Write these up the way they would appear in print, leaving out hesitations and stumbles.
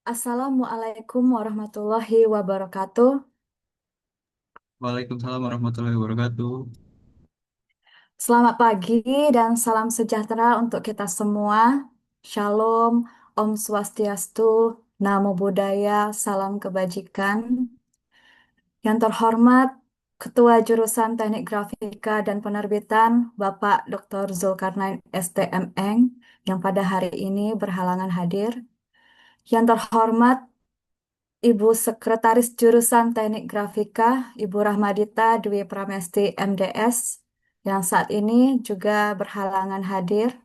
Assalamualaikum warahmatullahi wabarakatuh. Waalaikumsalam warahmatullahi wabarakatuh. Selamat pagi dan salam sejahtera untuk kita semua. Shalom, Om Swastiastu, Namo Buddhaya, salam kebajikan. Yang terhormat Ketua Jurusan Teknik Grafika dan Penerbitan, Bapak Dr. Zulkarnain STMN, yang pada hari ini berhalangan hadir. Yang terhormat Ibu Sekretaris Jurusan Teknik Grafika, Ibu Rahmadita Dwi Pramesti MDS, yang saat ini juga berhalangan hadir.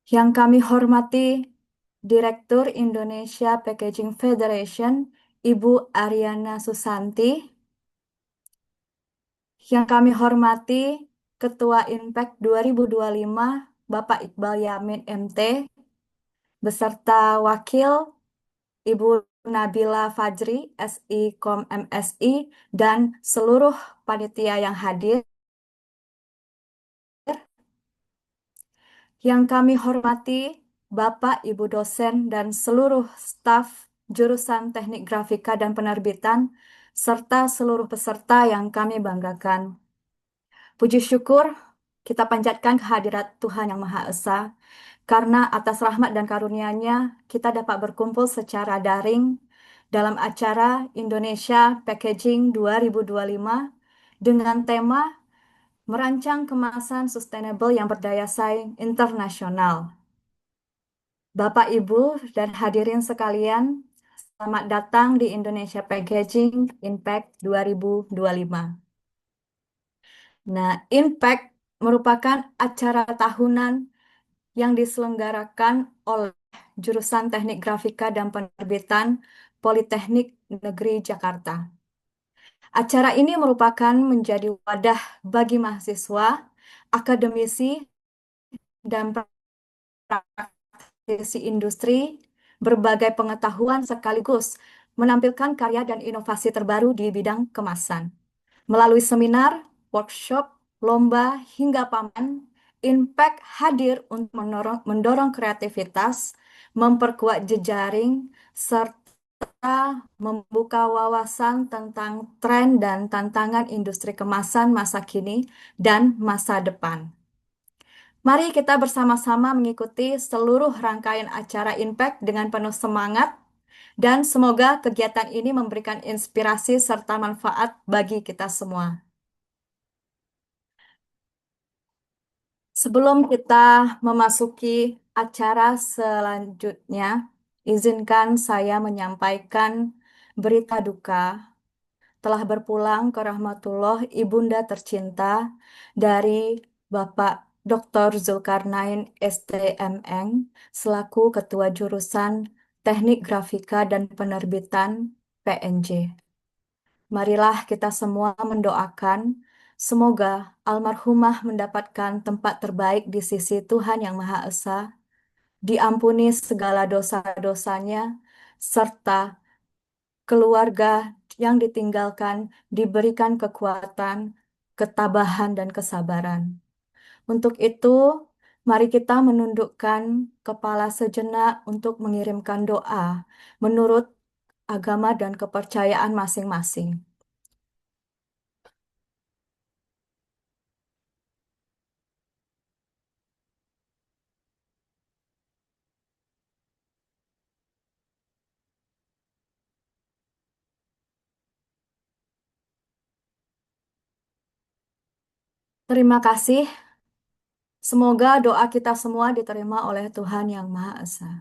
Yang kami hormati Direktur Indonesia Packaging Federation, Ibu Ariana Susanti. Yang kami hormati Ketua Impact 2025, Bapak Iqbal Yamin MT, beserta Wakil Ibu Nabila Fajri, SI Kom MSI, dan seluruh panitia yang hadir. Yang kami hormati Bapak, Ibu dosen, dan seluruh staf jurusan Teknik Grafika dan Penerbitan, serta seluruh peserta yang kami banggakan. Puji syukur kita panjatkan kehadirat Tuhan Yang Maha Esa, karena atas rahmat dan karunia-Nya kita dapat berkumpul secara daring dalam acara Indonesia Packaging 2025 dengan tema Merancang Kemasan Sustainable yang Berdaya Saing Internasional. Bapak, Ibu, dan hadirin sekalian, selamat datang di Indonesia Packaging Impact 2025. Nah, Impact merupakan acara tahunan yang diselenggarakan oleh jurusan Teknik Grafika dan Penerbitan Politeknik Negeri Jakarta. Acara ini merupakan menjadi wadah bagi mahasiswa, akademisi, dan praktisi industri berbagai pengetahuan sekaligus menampilkan karya dan inovasi terbaru di bidang kemasan. Melalui seminar, workshop, lomba, hingga pameran, Impact hadir untuk mendorong kreativitas, memperkuat jejaring, serta membuka wawasan tentang tren dan tantangan industri kemasan masa kini dan masa depan. Mari kita bersama-sama mengikuti seluruh rangkaian acara Impact dengan penuh semangat dan semoga kegiatan ini memberikan inspirasi serta manfaat bagi kita semua. Sebelum kita memasuki acara selanjutnya, izinkan saya menyampaikan berita duka telah berpulang ke rahmatullah ibunda tercinta dari Bapak Dr. Zulkarnain STMN selaku Ketua Jurusan Teknik Grafika dan Penerbitan PNJ. Marilah kita semua mendoakan semoga almarhumah mendapatkan tempat terbaik di sisi Tuhan Yang Maha Esa, diampuni segala dosa-dosanya, serta keluarga yang ditinggalkan diberikan kekuatan, ketabahan, dan kesabaran. Untuk itu, mari kita menundukkan kepala sejenak untuk mengirimkan doa menurut agama dan kepercayaan masing-masing. Terima kasih. Semoga doa kita semua diterima oleh Tuhan Yang Maha Esa.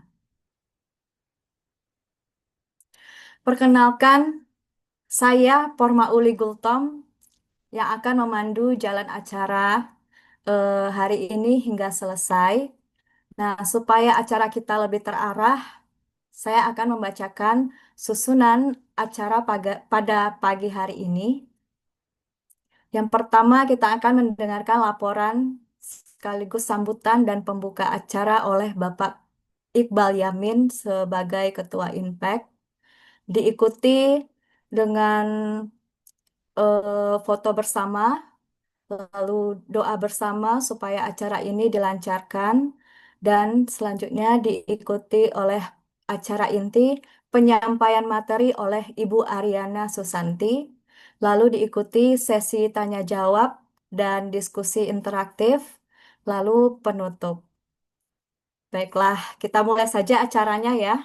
Perkenalkan, saya Porma Uli Gultom yang akan memandu jalan acara hari ini hingga selesai. Nah, supaya acara kita lebih terarah, saya akan membacakan susunan acara pada pagi hari ini. Yang pertama, kita akan mendengarkan laporan sekaligus sambutan dan pembuka acara oleh Bapak Iqbal Yamin sebagai Ketua Impact. Diikuti dengan foto bersama, lalu doa bersama supaya acara ini dilancarkan, dan selanjutnya diikuti oleh acara inti penyampaian materi oleh Ibu Ariana Susanti, lalu diikuti sesi tanya jawab dan diskusi interaktif, lalu penutup. Baiklah, kita mulai saja acaranya ya.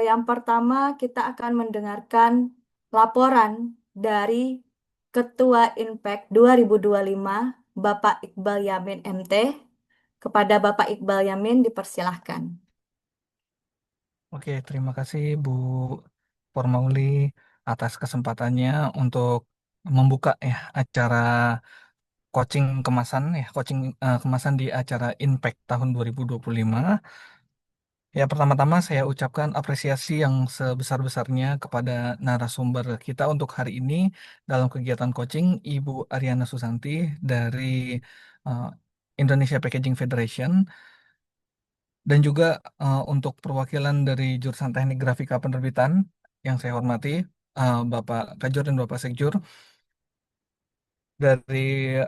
Yang pertama kita akan mendengarkan laporan dari Ketua Impact 2025, Bapak Iqbal Yamin MT. Kepada Bapak Iqbal Yamin dipersilahkan. Oke, terima kasih Bu Formauli atas kesempatannya untuk membuka ya acara coaching kemasan di acara Impact tahun 2025. Ya, pertama-tama saya ucapkan apresiasi yang sebesar-besarnya kepada narasumber kita untuk hari ini dalam kegiatan coaching, Ibu Ariana Susanti dari eh, Indonesia Packaging Federation. Dan juga untuk perwakilan dari jurusan Teknik Grafika Penerbitan yang saya hormati, Bapak Kajur dan Bapak Sekjur, dari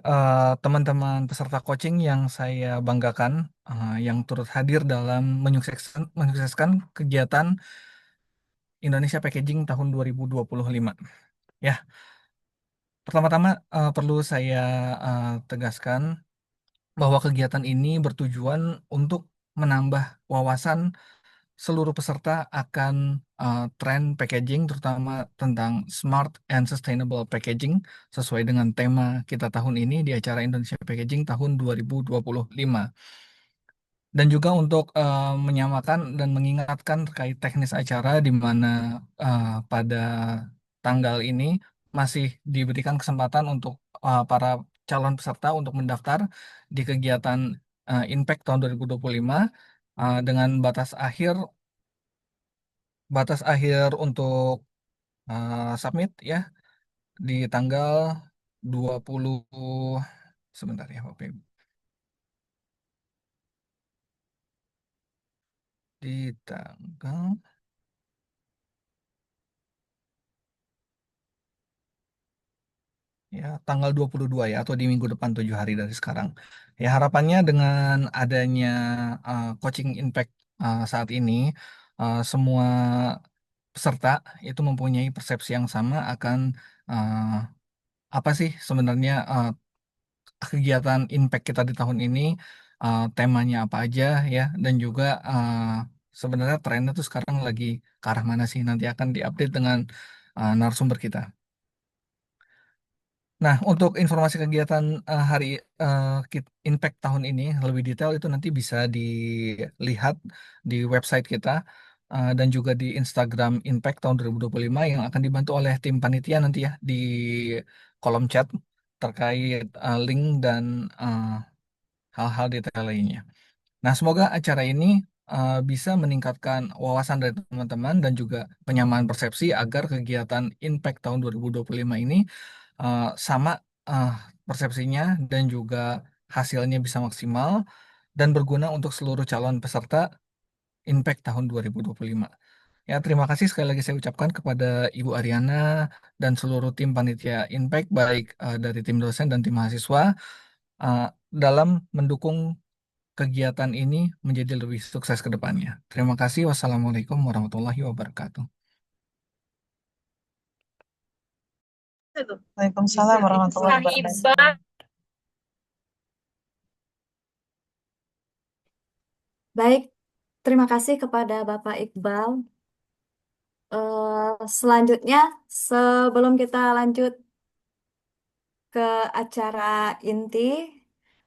teman-teman peserta coaching yang saya banggakan, yang turut hadir dalam menyukseskan kegiatan Indonesia Packaging tahun 2025. Ya, pertama-tama perlu saya tegaskan bahwa kegiatan ini bertujuan untuk menambah wawasan seluruh peserta akan tren packaging, terutama tentang smart and sustainable packaging, sesuai dengan tema kita tahun ini di acara Indonesia Packaging tahun 2025. Dan juga untuk menyamakan dan mengingatkan terkait teknis acara di mana pada tanggal ini masih diberikan kesempatan untuk para calon peserta untuk mendaftar di kegiatan Impact tahun 2025 dengan batas akhir untuk submit ya di tanggal 20 sebentar ya Bapak Ibu. Di tanggal ya tanggal 22 ya atau di minggu depan 7 hari dari sekarang. Ya harapannya dengan adanya coaching impact saat ini semua peserta itu mempunyai persepsi yang sama akan uh, apa sih sebenarnya kegiatan impact kita di tahun ini, temanya apa aja ya, dan juga sebenarnya trennya tuh sekarang lagi ke arah mana sih, nanti akan diupdate dengan narasumber kita. Nah, untuk informasi kegiatan hari Impact tahun ini lebih detail itu nanti bisa dilihat di website kita dan juga di Instagram Impact tahun 2025 yang akan dibantu oleh tim panitia nanti ya di kolom chat terkait link dan eh, hal-hal detail lainnya. Nah, semoga acara ini bisa meningkatkan wawasan dari teman-teman dan juga penyamaan persepsi agar kegiatan Impact tahun 2025 ini sama eh, persepsinya dan juga hasilnya bisa maksimal dan berguna untuk seluruh calon peserta Impact tahun 2025. Ya, terima kasih sekali lagi saya ucapkan kepada Ibu Ariana dan seluruh tim panitia Impact, baik dari tim dosen dan tim mahasiswa, eh, dalam mendukung kegiatan ini menjadi lebih sukses ke depannya. Terima kasih. Wassalamualaikum warahmatullahi wabarakatuh. Waalaikumsalam warahmatullahi wabarakatuh. Baik, terima kasih kepada Bapak Iqbal. Selanjutnya, sebelum kita lanjut ke acara inti,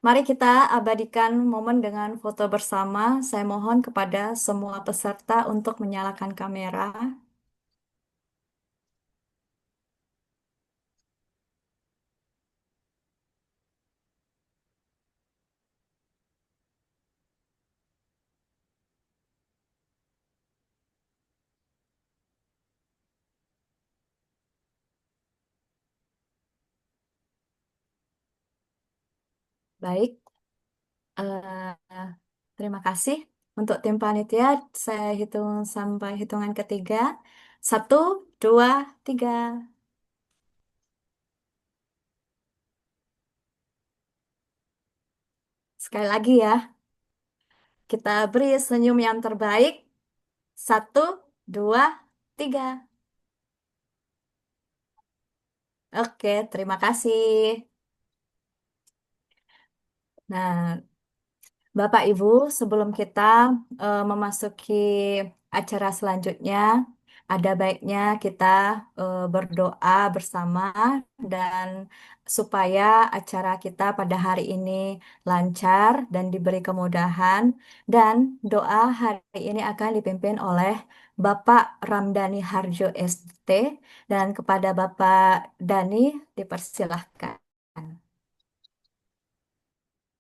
mari kita abadikan momen dengan foto bersama. Saya mohon kepada semua peserta untuk menyalakan kamera. Baik, eh, terima kasih. Untuk tim panitia, saya hitung sampai hitungan ketiga. Satu, dua, tiga. Sekali lagi ya. kita beri senyum yang terbaik. Satu, dua, tiga. Oke, terima kasih. Nah, Bapak Ibu, sebelum kita memasuki acara selanjutnya, ada baiknya kita berdoa bersama dan supaya acara kita pada hari ini lancar dan diberi kemudahan, dan doa hari ini akan dipimpin oleh Bapak Ramdhani Harjo ST, dan kepada Bapak Dani dipersilahkan.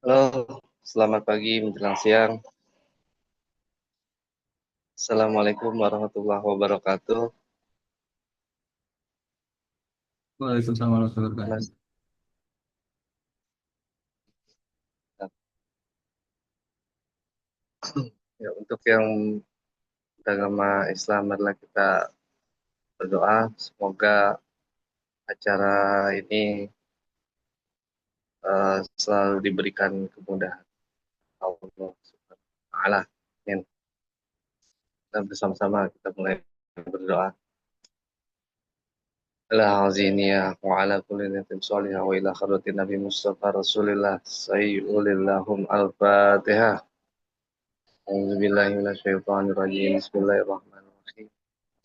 Halo, selamat pagi menjelang siang. Assalamualaikum warahmatullahi wabarakatuh. Waalaikumsalam warahmatullahi wabarakatuh. Mas, ya, untuk yang beragama Islam adalah kita berdoa semoga acara ini selalu diberikan kemudahan Allah Subhanahu wa Ta'ala. Amin. Dan bersama-sama kita mulai berdoa. Ala haziniyah wa ala kulli niyatin salihah wa ila khadratin Nabi Mustafa Rasulillah sayyidillahum al-Fatihah. أعوذ بالله من الشيطان الرجيم بسم الله الرحمن الرحيم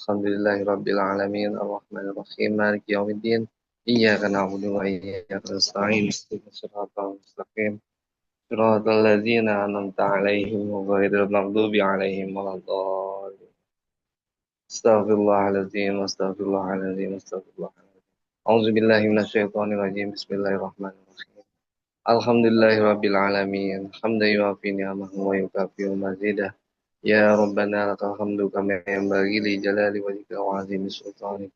الحمد لله رب العالمين الرحمن الرحيم مالك يوم الدين إياك نعبد وإياك نستعين اهدنا الصراط المستقيم صراط الذين أنعمت عليهم غير المغضوب عليهم ولا الضالين استغفر الله العظيم واستغفر الله العظيم واستغفر الله العظيم أعوذ بالله من الشيطان الرجيم بسم الله الرحمن الرحيم الحمد لله رب العالمين حمدا يوافي نعمه ويكافئ مزيده يا ربنا لك الحمد كما ينبغي لجلال وجهك وعظيم سلطانك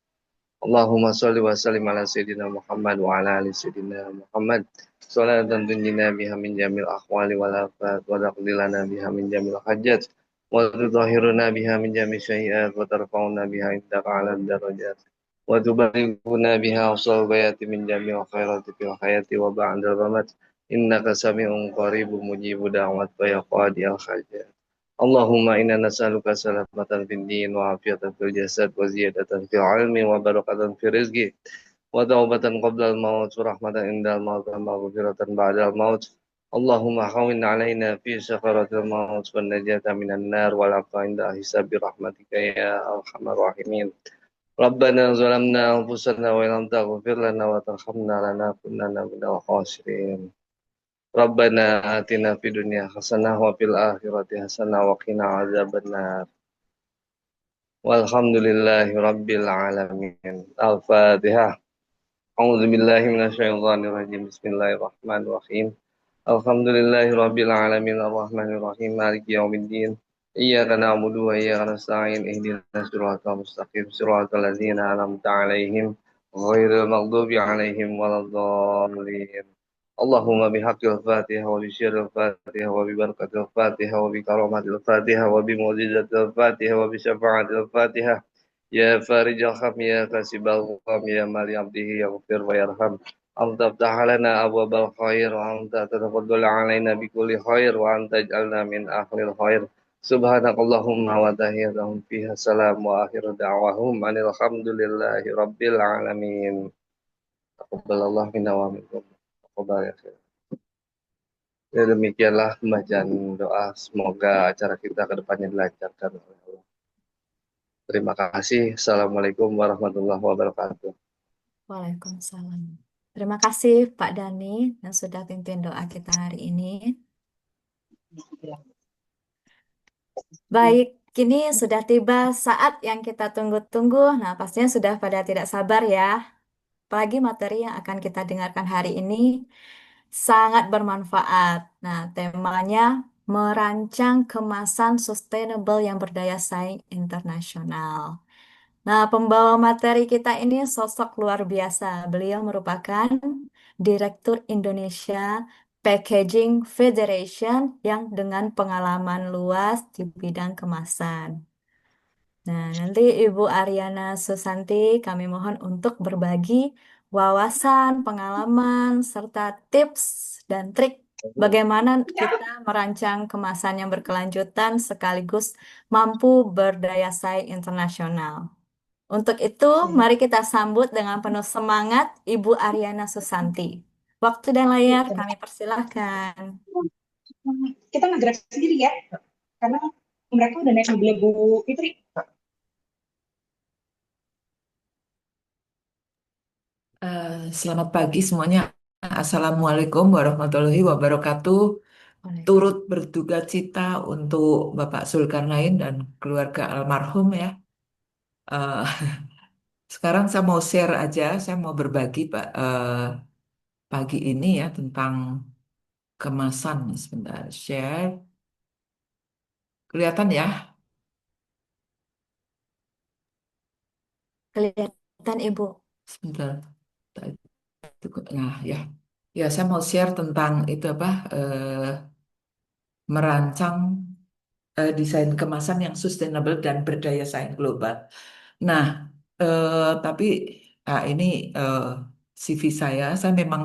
اللهم صل وسلم على سيدنا محمد وعلى ال سيدنا محمد صلاة تنجينا بها من جميع الأحوال والآفات وتقضي لنا بها من جميع الحاجات وتطهرنا بها من جميع السيئات وترفعنا بها عندك على الدرجات وتبلغنا بها أوصى الغايات من جميع الخيرات في الحياة وبعد الممات إنك سميع قريب مجيب دعوة يا قاضي الحاجات اللهم إنا نسألك سلامة في الدين وعافية في الجسد وزيادة في العلم وبركة في الرزق وتوبة قبل الموت ورحمة عند الموت ومغفرة بعد الموت اللهم هون علينا في سكرة الموت والنجاة من النار والعفو عند حساب برحمتك يا أرحم الراحمين ربنا ظلمنا أنفسنا وإن لم تغفر لنا وترحمنا لنكونن من الخاسرين ربنا آتنا في الدنيا حسنة وفي الآخرة حسنة وقنا عذاب النار والحمد لله رب العالمين الفاتحة أعوذ بالله من الشيطان الرجيم بسم الله الرحمن الرحيم الحمد لله رب العالمين الرحمن الرحيم مالك يوم الدين إياك نعبد وإياك نستعين اهدنا الصراط المستقيم صراط الذين أنعمت عليهم غير المغضوب عليهم ولا الضالين اللهم بحق الفاتحة وبشر الفاتحة وببركة الفاتحة وبكرامة الفاتحة وبمعجزة الفاتحة وبشفاعة الفاتحة يا فارج الهم يا كاسب الغم يا مالي عبده يغفر ويرحم أنت افتح لنا أبواب الخير وأنت تتفضل علينا بكل خير وأنت اجعلنا من أهل الخير سبحانك اللهم وتحيتهم فيها السلام وآخر دعواهم أن الحمد لله رب العالمين تقبل الله منا ومنكم Ya, demikianlah pembacaan doa. Semoga acara kita ke depannya dilancarkan oleh Allah. Terima kasih. Assalamualaikum warahmatullahi wabarakatuh. Waalaikumsalam. Terima kasih Pak Dani yang sudah pimpin doa kita hari ini. Baik, kini sudah tiba saat yang kita tunggu-tunggu. Nah, pastinya sudah pada tidak sabar ya. Apalagi materi yang akan kita dengarkan hari ini sangat bermanfaat. Nah, temanya merancang kemasan sustainable yang berdaya saing internasional. Nah, pembawa materi kita ini sosok luar biasa. Beliau merupakan Direktur Indonesia Packaging Federation yang dengan pengalaman luas di bidang kemasan. Nah, nanti Ibu Ariana Susanti kami mohon untuk berbagi wawasan, pengalaman, serta tips dan trik bagaimana kita merancang kemasan yang berkelanjutan sekaligus mampu berdaya saing internasional. Untuk itu, mari kita sambut dengan penuh semangat Ibu Ariana Susanti. Waktu dan layar kami persilahkan. Kita ngegerak sendiri ya, karena mereka udah naik mobil Bu Fitri. Selamat pagi semuanya. Assalamualaikum warahmatullahi wabarakatuh. Turut berduka cita untuk Bapak Zulkarnain dan keluarga almarhum ya. Eh, Sekarang saya mau share aja, saya mau berbagi Pak pagi ini ya tentang kemasan. Sebentar, share. Kelihatan ya? Kelihatan Ibu. Sebentar. Nah ya, ya saya mau share tentang itu apa? Merancang desain kemasan yang sustainable dan berdaya saing global. Nah, tapi ini eh, CV saya memang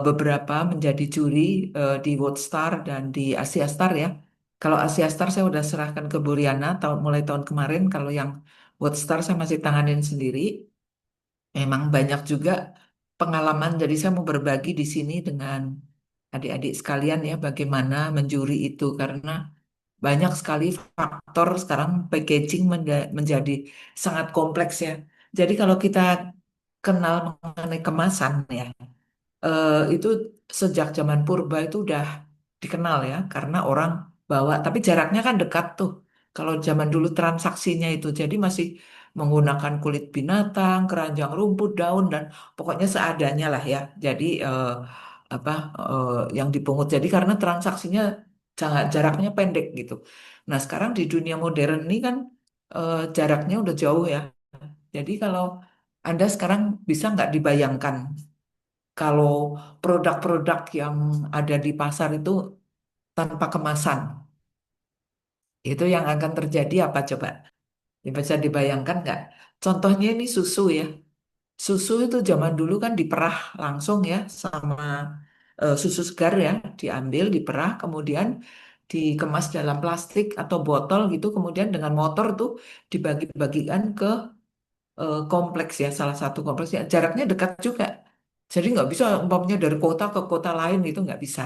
beberapa menjadi juri di World Star dan di Asia Star ya. Kalau Asia Star saya udah serahkan ke Buriana mulai tahun kemarin. Kalau yang World Star saya masih tanganin sendiri. Memang banyak juga pengalaman. Jadi saya mau berbagi di sini dengan adik-adik sekalian ya bagaimana menjuri itu karena banyak sekali faktor sekarang packaging menjadi sangat kompleks ya. Jadi kalau kita kenal mengenai kemasan ya, itu sejak zaman purba itu udah dikenal ya, karena orang bawa, tapi jaraknya kan dekat tuh. Kalau zaman dulu transaksinya itu, jadi masih menggunakan kulit binatang, keranjang rumput, daun dan pokoknya seadanya lah ya. Jadi apa yang dipungut. Jadi karena transaksinya jaraknya pendek gitu. Nah sekarang di dunia modern ini kan jaraknya udah jauh ya. Jadi kalau Anda sekarang bisa nggak dibayangkan kalau produk-produk yang ada di pasar itu tanpa kemasan, itu yang akan terjadi apa coba? Ya, bisa dibayangkan nggak? Contohnya ini susu ya. Susu itu zaman dulu kan diperah langsung ya sama susu segar ya, diambil, diperah, kemudian dikemas dalam plastik atau botol gitu, kemudian dengan motor tuh dibagi-bagikan ke kompleks ya, salah satu kompleks ya, jaraknya dekat juga. Jadi nggak bisa umpamanya dari kota ke kota lain itu nggak bisa.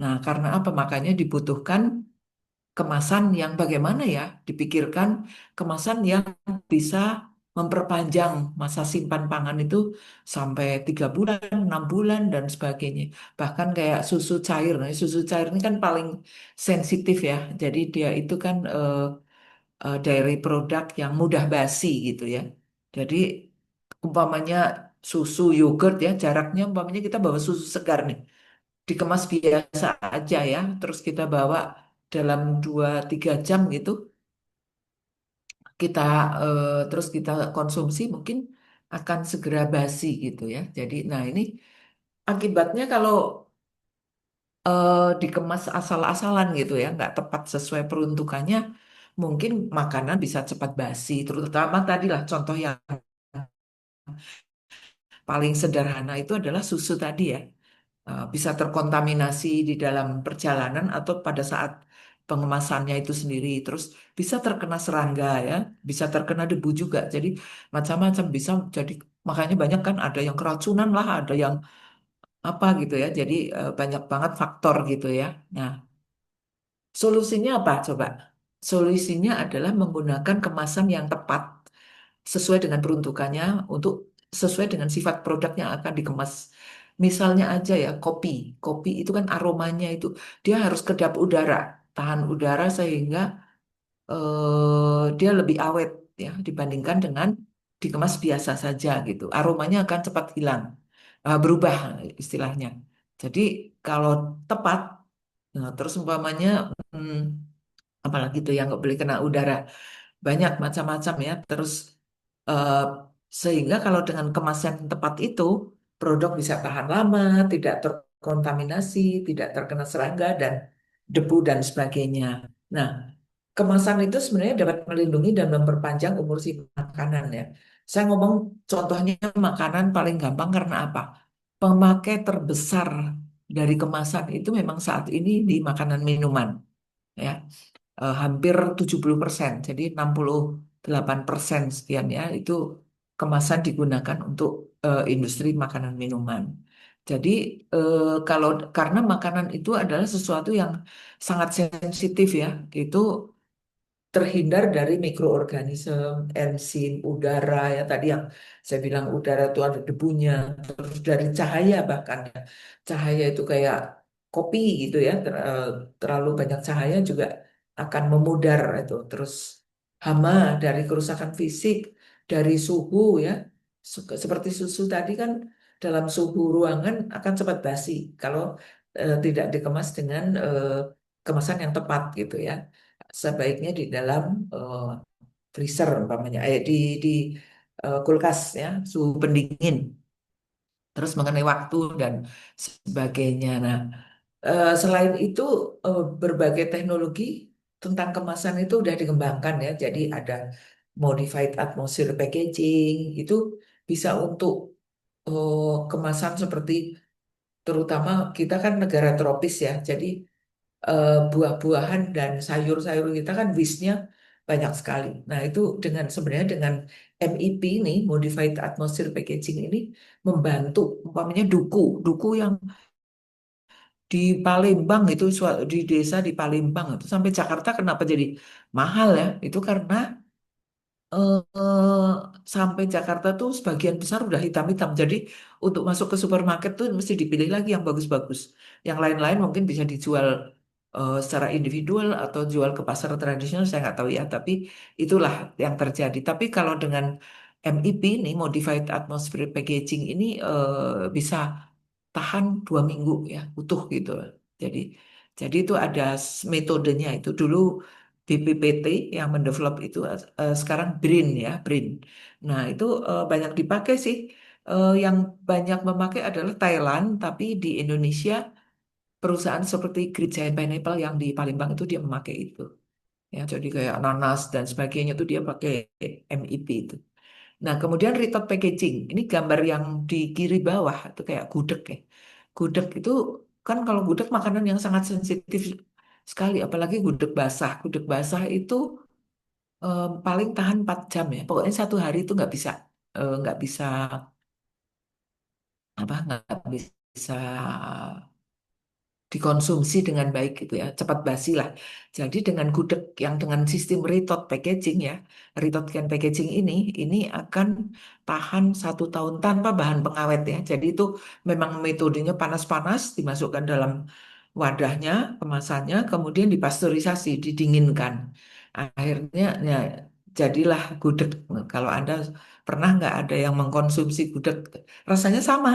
Nah, karena apa? Makanya dibutuhkan kemasan yang bagaimana ya? Dipikirkan kemasan yang bisa memperpanjang masa simpan pangan itu sampai 3 bulan, 6 bulan dan sebagainya. Bahkan kayak susu cair. Nah, susu cair ini kan paling sensitif ya. Jadi dia itu kan dairy produk yang mudah basi gitu ya. Jadi umpamanya susu yogurt ya, jaraknya umpamanya kita bawa susu segar nih dikemas biasa aja ya, terus kita bawa dalam 2-3 jam gitu, kita terus kita konsumsi mungkin akan segera basi gitu ya. Jadi, nah ini akibatnya kalau dikemas asal-asalan gitu ya, nggak tepat sesuai peruntukannya, mungkin makanan bisa cepat basi. Terutama tadilah contoh yang paling sederhana itu adalah susu tadi ya. Bisa terkontaminasi di dalam perjalanan atau pada saat pengemasannya itu sendiri. Terus bisa terkena serangga ya, bisa terkena debu juga. Jadi macam-macam bisa jadi makanya banyak kan ada yang keracunan lah, ada yang apa gitu ya. Jadi banyak banget faktor gitu ya. Nah, solusinya apa coba? Solusinya adalah menggunakan kemasan yang tepat sesuai dengan peruntukannya untuk sesuai dengan sifat produk yang akan dikemas. Misalnya aja ya kopi, kopi itu kan aromanya itu dia harus kedap udara, tahan udara sehingga dia lebih awet ya dibandingkan dengan dikemas biasa saja gitu. Aromanya akan cepat hilang, berubah istilahnya. Jadi kalau tepat, nah, terus umpamanya hmm, apalagi tuh yang nggak boleh kena udara banyak macam-macam ya. Terus eh, sehingga kalau dengan kemasan yang tepat itu produk bisa tahan lama, tidak terkontaminasi, tidak terkena serangga dan debu dan sebagainya. Nah, kemasan itu sebenarnya dapat melindungi dan memperpanjang umur si makanan ya. Saya ngomong contohnya makanan paling gampang karena apa? Pemakai terbesar dari kemasan itu memang saat ini di makanan minuman ya. Hampir 70%, jadi 68% sekian ya itu kemasan digunakan untuk industri makanan minuman. Jadi kalau karena makanan itu adalah sesuatu yang sangat sensitif ya, itu terhindar dari mikroorganisme, enzim, udara ya tadi yang saya bilang udara itu ada debunya, terus dari cahaya bahkan ya. Cahaya itu kayak kopi gitu ya, terlalu banyak cahaya juga akan memudar itu. Terus hama dari kerusakan fisik, dari suhu ya, seperti susu tadi kan dalam suhu ruangan akan cepat basi kalau tidak dikemas dengan kemasan yang tepat gitu ya, sebaiknya di dalam freezer umpamanya di kulkas ya suhu pendingin terus mengenai waktu dan sebagainya. Nah, selain itu berbagai teknologi tentang kemasan itu udah dikembangkan ya, jadi ada modified atmosphere packaging itu bisa untuk kemasan seperti terutama kita kan negara tropis ya, jadi buah-buahan dan sayur-sayur kita kan waste-nya banyak sekali. Nah, itu dengan sebenarnya dengan MIP ini, Modified Atmosphere Packaging ini membantu, umpamanya duku yang di Palembang itu di desa di Palembang itu sampai Jakarta kenapa jadi mahal ya? Itu karena sampai Jakarta tuh sebagian besar udah hitam-hitam. Jadi untuk masuk ke supermarket tuh mesti dipilih lagi yang bagus-bagus. Yang lain-lain mungkin bisa dijual secara individual atau jual ke pasar tradisional, saya nggak tahu ya. Tapi itulah yang terjadi. Tapi kalau dengan MIP ini, Modified Atmosphere Packaging ini bisa tahan 2 minggu ya, utuh gitu. Jadi, jadi itu ada metodenya itu dulu BPPT yang mendevelop itu sekarang BRIN ya, BRIN. Nah, itu banyak dipakai sih. Yang banyak memakai adalah Thailand, tapi di Indonesia perusahaan seperti Great Giant Pineapple yang di Palembang itu dia memakai itu. Ya, jadi kayak nanas dan sebagainya itu dia pakai MIP itu. Nah, kemudian retort packaging. Ini gambar yang di kiri bawah itu kayak gudeg ya. Gudeg itu kan kalau gudeg makanan yang sangat sensitif sekali, apalagi gudeg basah. Gudeg basah itu paling tahan 4 jam ya. Pokoknya satu hari itu nggak bisa apa nggak bisa dikonsumsi dengan baik gitu ya, cepat basi lah. Jadi dengan gudeg yang dengan sistem retort packaging ya, retort can packaging ini akan tahan 1 tahun tanpa bahan pengawet ya. Jadi itu memang metodenya panas-panas, dimasukkan dalam wadahnya, kemasannya, kemudian dipasteurisasi, didinginkan. Akhirnya ya jadilah gudeg. Kalau Anda pernah nggak ada yang mengkonsumsi gudeg, rasanya sama.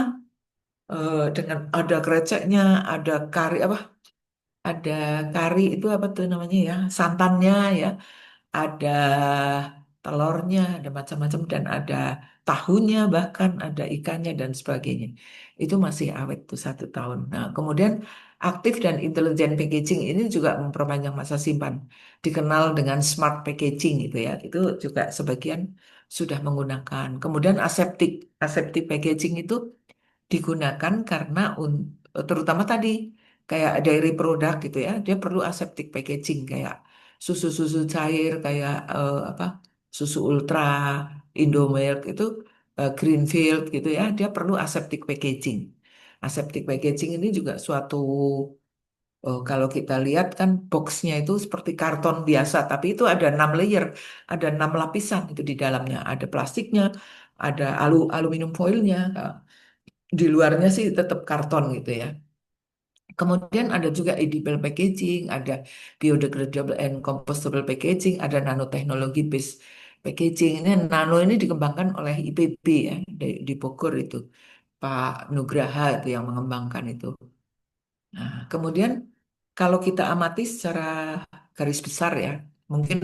Dengan ada kreceknya, ada kari apa? Ada kari itu apa tuh namanya ya, santannya ya, ada telurnya, ada macam-macam dan ada tahunya bahkan ada ikannya dan sebagainya. Itu masih awet tuh 1 tahun. Nah, kemudian aktif dan intelijen packaging ini juga memperpanjang masa simpan. Dikenal dengan smart packaging gitu ya. Itu juga sebagian sudah menggunakan. Kemudian aseptic packaging itu digunakan karena terutama tadi kayak dairy product gitu ya, dia perlu aseptic packaging kayak susu-susu cair kayak apa susu ultra, Indomilk itu Greenfield gitu ya, dia perlu aseptic packaging. Aseptic packaging ini juga suatu kalau kita lihat kan boxnya itu seperti karton biasa, tapi itu ada 6 layer, ada 6 lapisan itu di dalamnya, ada plastiknya, ada aluminium foilnya. Di luarnya sih tetap karton gitu ya. Kemudian ada juga edible packaging, ada biodegradable and compostable packaging, ada nanoteknologi based packaging. Ini nano ini dikembangkan oleh IPB ya di Bogor itu. Pak Nugraha itu yang mengembangkan itu. Nah, kemudian kalau kita amati secara garis besar ya, mungkin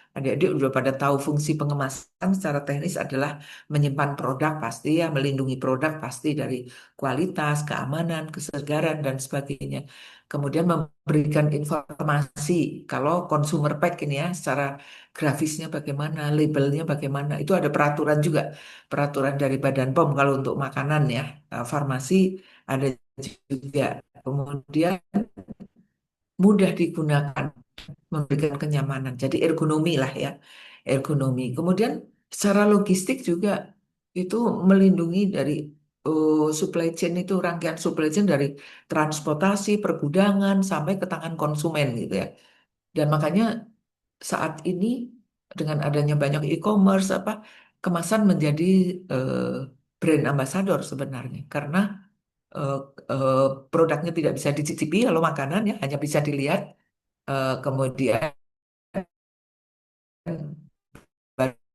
adik-adik udah pada tahu fungsi pengemasan secara teknis adalah menyimpan produk pasti ya, melindungi produk pasti dari kualitas, keamanan, kesegaran, dan sebagainya. Kemudian memberikan informasi kalau consumer pack ini ya, secara grafisnya bagaimana, labelnya bagaimana, itu ada peraturan juga, peraturan dari Badan POM kalau untuk makanan ya, farmasi ada juga. Kemudian mudah digunakan, memberikan kenyamanan. Jadi ergonomi lah ya, ergonomi. Kemudian secara logistik juga itu melindungi dari supply chain itu rangkaian supply chain dari transportasi, pergudangan sampai ke tangan konsumen gitu ya. Dan makanya saat ini dengan adanya banyak e-commerce apa kemasan menjadi eh, brand ambassador sebenarnya karena eh, eh, produknya tidak bisa dicicipi kalau makanan ya hanya bisa dilihat kemudian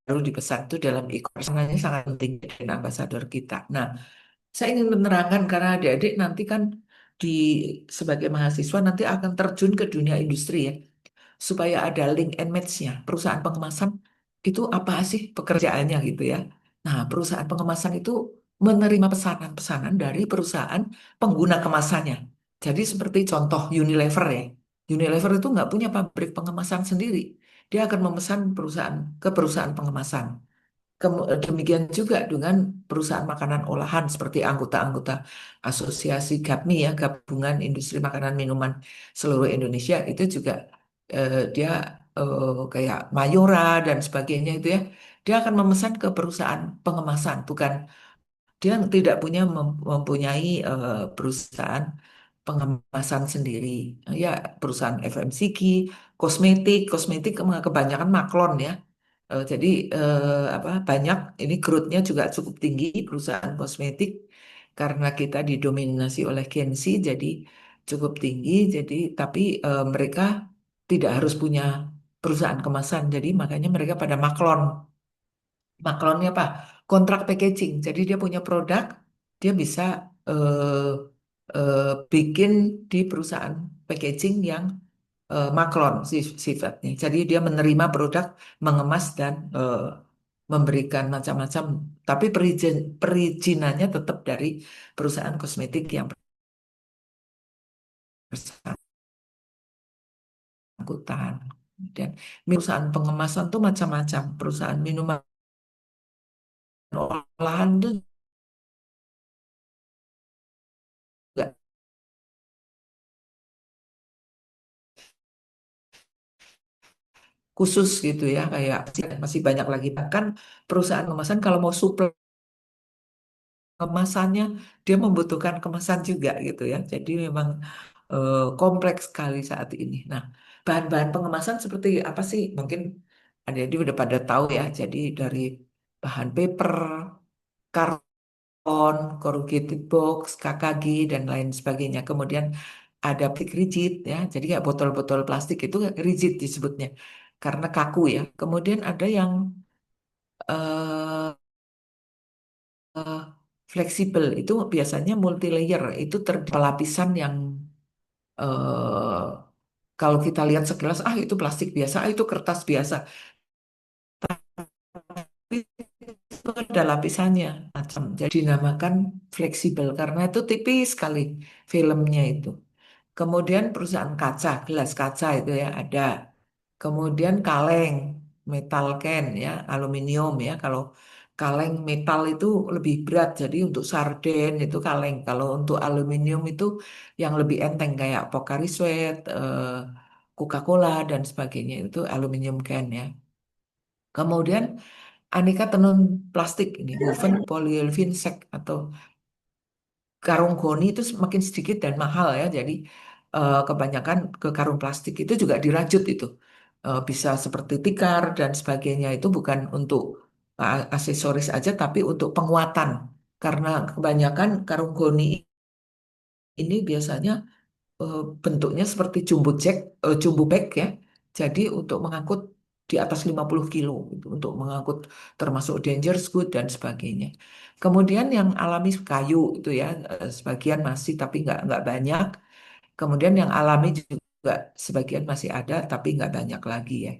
baru dipesan itu dalam e-commerce sangatnya sangat penting brand ambassador kita. Nah, saya ingin menerangkan karena adik-adik nanti kan di sebagai mahasiswa nanti akan terjun ke dunia industri ya. Supaya ada link and match-nya. Perusahaan pengemasan itu apa sih pekerjaannya gitu ya. Nah, perusahaan pengemasan itu menerima pesanan-pesanan dari perusahaan pengguna kemasannya. Jadi seperti contoh Unilever ya. Unilever itu nggak punya pabrik pengemasan sendiri. Dia akan memesan perusahaan ke perusahaan pengemasan. Demikian juga dengan perusahaan makanan olahan seperti anggota-anggota Asosiasi GAPMI ya, Gabungan Industri Makanan Minuman Seluruh Indonesia itu juga dia kayak Mayora dan sebagainya itu ya, dia akan memesan ke perusahaan pengemasan, bukan dia tidak mempunyai perusahaan pengemasan sendiri. Ya, perusahaan FMCG, kosmetik kebanyakan maklon ya. Jadi apa banyak ini growth-nya juga cukup tinggi perusahaan kosmetik karena kita didominasi oleh Gen Z jadi cukup tinggi. Jadi tapi mereka tidak harus punya perusahaan kemasan. Jadi makanya mereka pada maklon. Maklonnya apa? Kontrak packaging. Jadi dia punya produk, dia bisa eh, eh, bikin di perusahaan packaging yang maklon sifatnya. Jadi dia menerima produk, mengemas dan memberikan macam-macam, tapi perizinannya tetap dari perusahaan kosmetik yang bersangkutan. Dan perusahaan pengemasan tuh macam-macam. Perusahaan minuman olahan tuh juga khusus gitu ya, kayak masih banyak lagi. Bahkan perusahaan kemasan kalau mau suplai kemasannya, dia membutuhkan kemasan juga gitu ya. Jadi memang kompleks sekali saat ini. Nah, bahan-bahan pengemasan seperti apa sih? Mungkin adik-adik udah pada tahu ya. Jadi dari bahan paper, karton, corrugated box, KKG, dan lain sebagainya. Kemudian ada plastik rigid ya. Jadi kayak botol-botol plastik itu rigid disebutnya. Karena kaku ya. Kemudian ada yang eh, fleksibel itu biasanya multi layer itu lapisan yang eh, kalau kita lihat sekilas ah itu plastik biasa ah itu kertas biasa tapi itu ada lapisannya macam jadi dinamakan fleksibel karena itu tipis sekali filmnya itu. Kemudian perusahaan kaca, gelas kaca itu ya ada. Kemudian kaleng, metal can ya, aluminium ya. Kalau kaleng metal itu lebih berat, jadi untuk sarden itu kaleng. Kalau untuk aluminium itu yang lebih enteng kayak Pocari Sweat, Coca-Cola dan sebagainya itu aluminium can ya. Kemudian aneka tenun plastik ini, woven polyolefin sack atau karung goni itu semakin sedikit dan mahal ya. Jadi kebanyakan ke karung plastik itu juga dirajut itu. Bisa seperti tikar dan sebagainya itu bukan untuk aksesoris aja tapi untuk penguatan. Karena kebanyakan karung goni ini biasanya bentuknya seperti jumbo bag ya. Jadi untuk mengangkut di atas 50 kilo gitu, untuk mengangkut termasuk dangerous good dan sebagainya. Kemudian yang alami kayu itu ya sebagian masih tapi nggak banyak. Kemudian yang alami juga sebagian masih ada tapi nggak banyak lagi ya.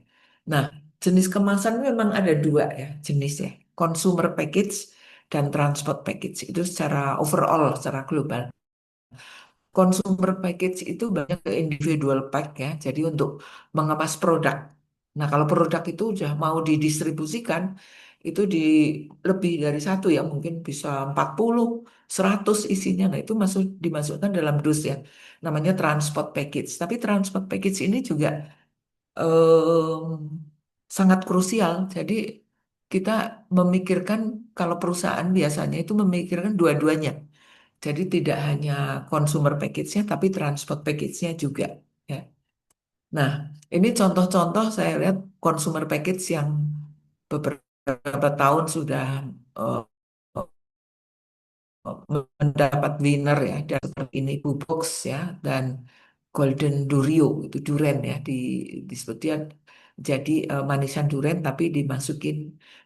Nah, jenis kemasan memang ada dua ya jenis ya. Consumer package dan transport package itu secara overall, secara global. Consumer package itu banyak ke individual pack ya, jadi untuk mengemas produk. Nah, kalau produk itu sudah mau didistribusikan, itu di lebih dari satu ya, mungkin bisa 40, 100 isinya. Nah, itu dimasukkan dalam dus ya. Namanya transport package. Tapi transport package ini juga sangat krusial. Jadi kita memikirkan, kalau perusahaan biasanya itu memikirkan dua-duanya. Jadi tidak hanya consumer package-nya, tapi transport package-nya juga. Ya. Nah, ini contoh-contoh saya lihat consumer package yang beberapa tahun sudah eh, mendapat winner ya, dan seperti ini Bubox ya, dan Golden Durio itu durian ya, disebut dia jadi manisan durian tapi dimasukin,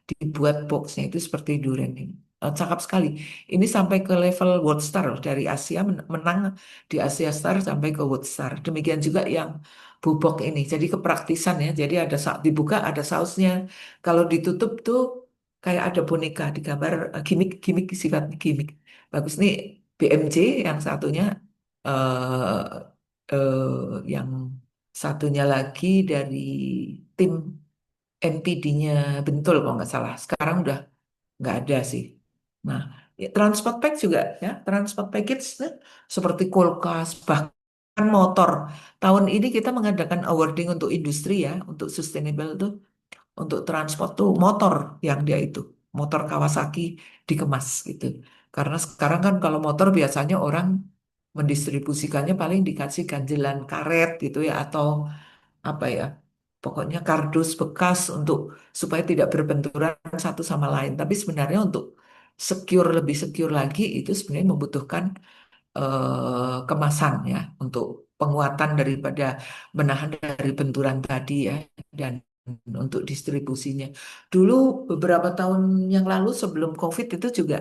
dibuat boxnya itu seperti durian ini. Cakep sekali. Ini sampai ke level World Star loh. Dari Asia menang di Asia Star sampai ke World Star. Demikian juga yang bubok ini. Jadi kepraktisan ya. Jadi ada saat dibuka ada sausnya. Kalau ditutup tuh kayak ada boneka digambar, gimmick sifatnya gimmick. Bagus nih BMJ yang satunya, eh yang satunya lagi dari tim NPD-nya Bentul kalau nggak salah. Sekarang udah nggak ada sih. Nah, ya, transport pack juga ya, transport package seperti kulkas, bahkan motor. Tahun ini kita mengadakan awarding untuk industri ya, untuk sustainable tuh, untuk transport tuh motor yang dia itu, motor Kawasaki dikemas gitu. Karena sekarang kan kalau motor biasanya orang mendistribusikannya paling dikasih ganjelan karet gitu ya, atau apa ya, pokoknya kardus bekas untuk supaya tidak berbenturan satu sama lain. Tapi sebenarnya untuk lebih secure lagi itu sebenarnya membutuhkan kemasan ya, untuk penguatan daripada menahan dari benturan tadi ya, dan untuk distribusinya. Dulu beberapa tahun yang lalu sebelum COVID itu juga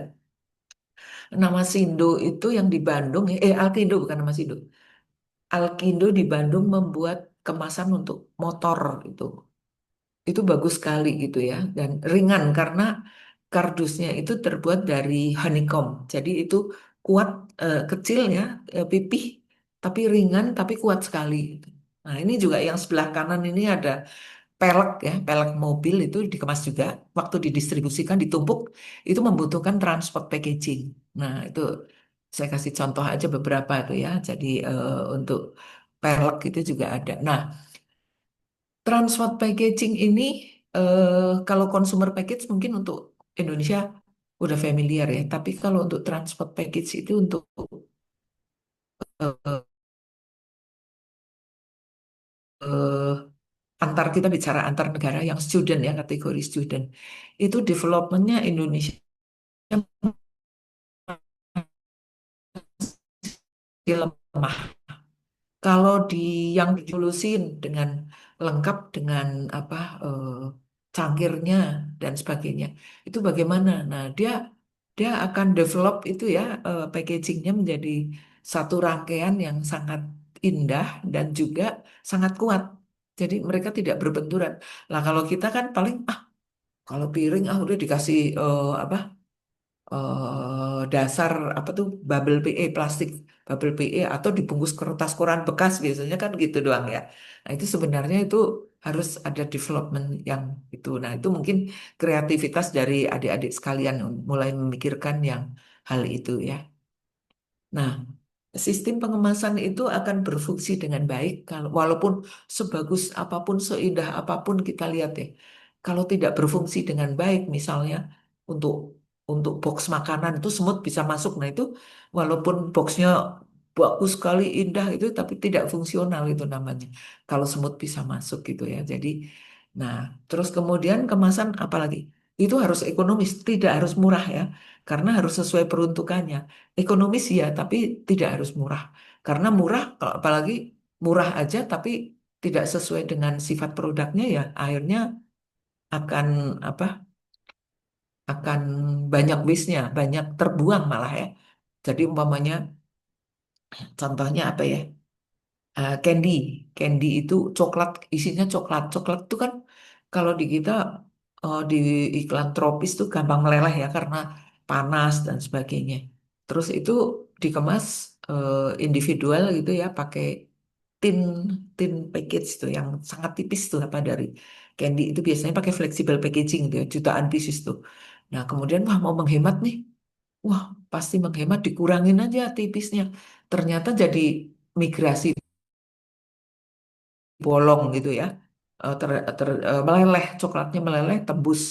nama Sindo itu yang di Bandung ya, Alkindo bukan nama Sindo. Alkindo di Bandung membuat kemasan untuk motor itu. Itu bagus sekali gitu ya, dan ringan karena kardusnya itu terbuat dari honeycomb. Jadi itu kuat, kecil ya, pipih, tapi ringan, tapi kuat sekali gitu. Nah, ini juga yang sebelah kanan ini ada pelek ya, pelek mobil itu dikemas juga. Waktu didistribusikan, ditumpuk, itu membutuhkan transport packaging. Nah, itu saya kasih contoh aja beberapa itu ya. Jadi untuk pelek itu juga ada. Nah, transport packaging ini, kalau consumer package mungkin untuk Indonesia udah familiar ya. Tapi kalau untuk transport package itu untuk eh, eh, kita bicara antar negara yang student ya, kategori student, itu developmentnya Indonesia masih lemah. Kalau yang dijulusin dengan lengkap dengan apa, cangkirnya dan sebagainya, itu bagaimana? Nah, dia dia akan develop itu ya, packagingnya menjadi satu rangkaian yang sangat indah dan juga sangat kuat. Jadi mereka tidak berbenturan. Lah kalau kita kan paling kalau piring udah dikasih apa, dasar apa tuh, bubble PE, plastik bubble PE, atau dibungkus kertas koran bekas biasanya kan gitu doang ya. Nah itu sebenarnya itu harus ada development yang itu. Nah itu mungkin kreativitas dari adik-adik sekalian mulai memikirkan yang hal itu ya. Nah, sistem pengemasan itu akan berfungsi dengan baik kalau walaupun sebagus apapun, seindah apapun kita lihat ya. Kalau tidak berfungsi dengan baik, misalnya untuk box makanan itu semut bisa masuk. Nah, itu walaupun boxnya bagus sekali, indah itu, tapi tidak fungsional itu namanya. Kalau semut bisa masuk gitu ya. Jadi, nah, terus kemudian kemasan apalagi? Itu harus ekonomis, tidak harus murah ya. Karena harus sesuai peruntukannya. Ekonomis ya, tapi tidak harus murah. Karena murah, kalau apalagi murah aja tapi tidak sesuai dengan sifat produknya ya, akhirnya akan apa? Akan banyak waste-nya, banyak terbuang malah ya. Jadi umpamanya contohnya apa ya? Candy, candy itu coklat, isinya coklat. Coklat itu kan kalau di kita, di iklan tropis tuh gampang meleleh ya karena panas dan sebagainya. Terus itu dikemas individual gitu ya, pakai tin tin package tuh yang sangat tipis tuh apa, dari Candy itu biasanya pakai flexible packaging gitu ya, jutaan pieces tuh. Nah, kemudian wah mau menghemat nih. Wah, pasti menghemat dikurangin aja tipisnya. Ternyata jadi migrasi bolong gitu ya. Meleleh, coklatnya meleleh, tembus.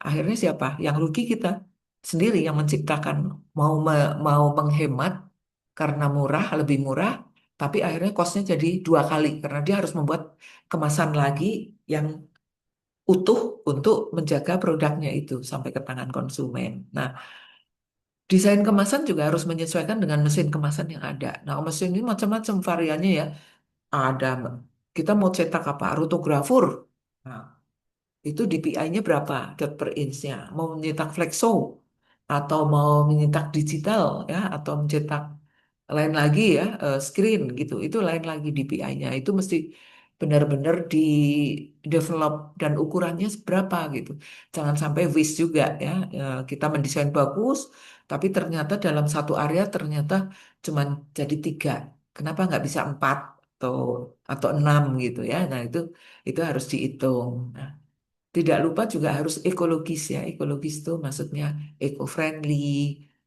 Akhirnya siapa? Yang rugi kita sendiri yang menciptakan mau menghemat karena murah, lebih murah, tapi akhirnya costnya jadi dua kali karena dia harus membuat kemasan lagi yang utuh untuk menjaga produknya itu sampai ke tangan konsumen. Nah, desain kemasan juga harus menyesuaikan dengan mesin kemasan yang ada. Nah, mesin ini macam-macam variannya ya. Ada kita mau cetak apa? Rotografur. Nah, itu DPI-nya berapa dot per inch-nya? Mau mencetak flexo atau mau mencetak digital ya atau mencetak lain lagi ya screen gitu. Itu lain lagi DPI-nya. Itu mesti benar-benar di develop dan ukurannya berapa gitu. Jangan sampai waste juga ya. Kita mendesain bagus tapi ternyata dalam satu area ternyata cuman jadi tiga. Kenapa nggak bisa empat atau enam gitu ya? Nah itu harus dihitung. Nah, tidak lupa juga harus ekologis ya. Ekologis itu maksudnya eco-friendly,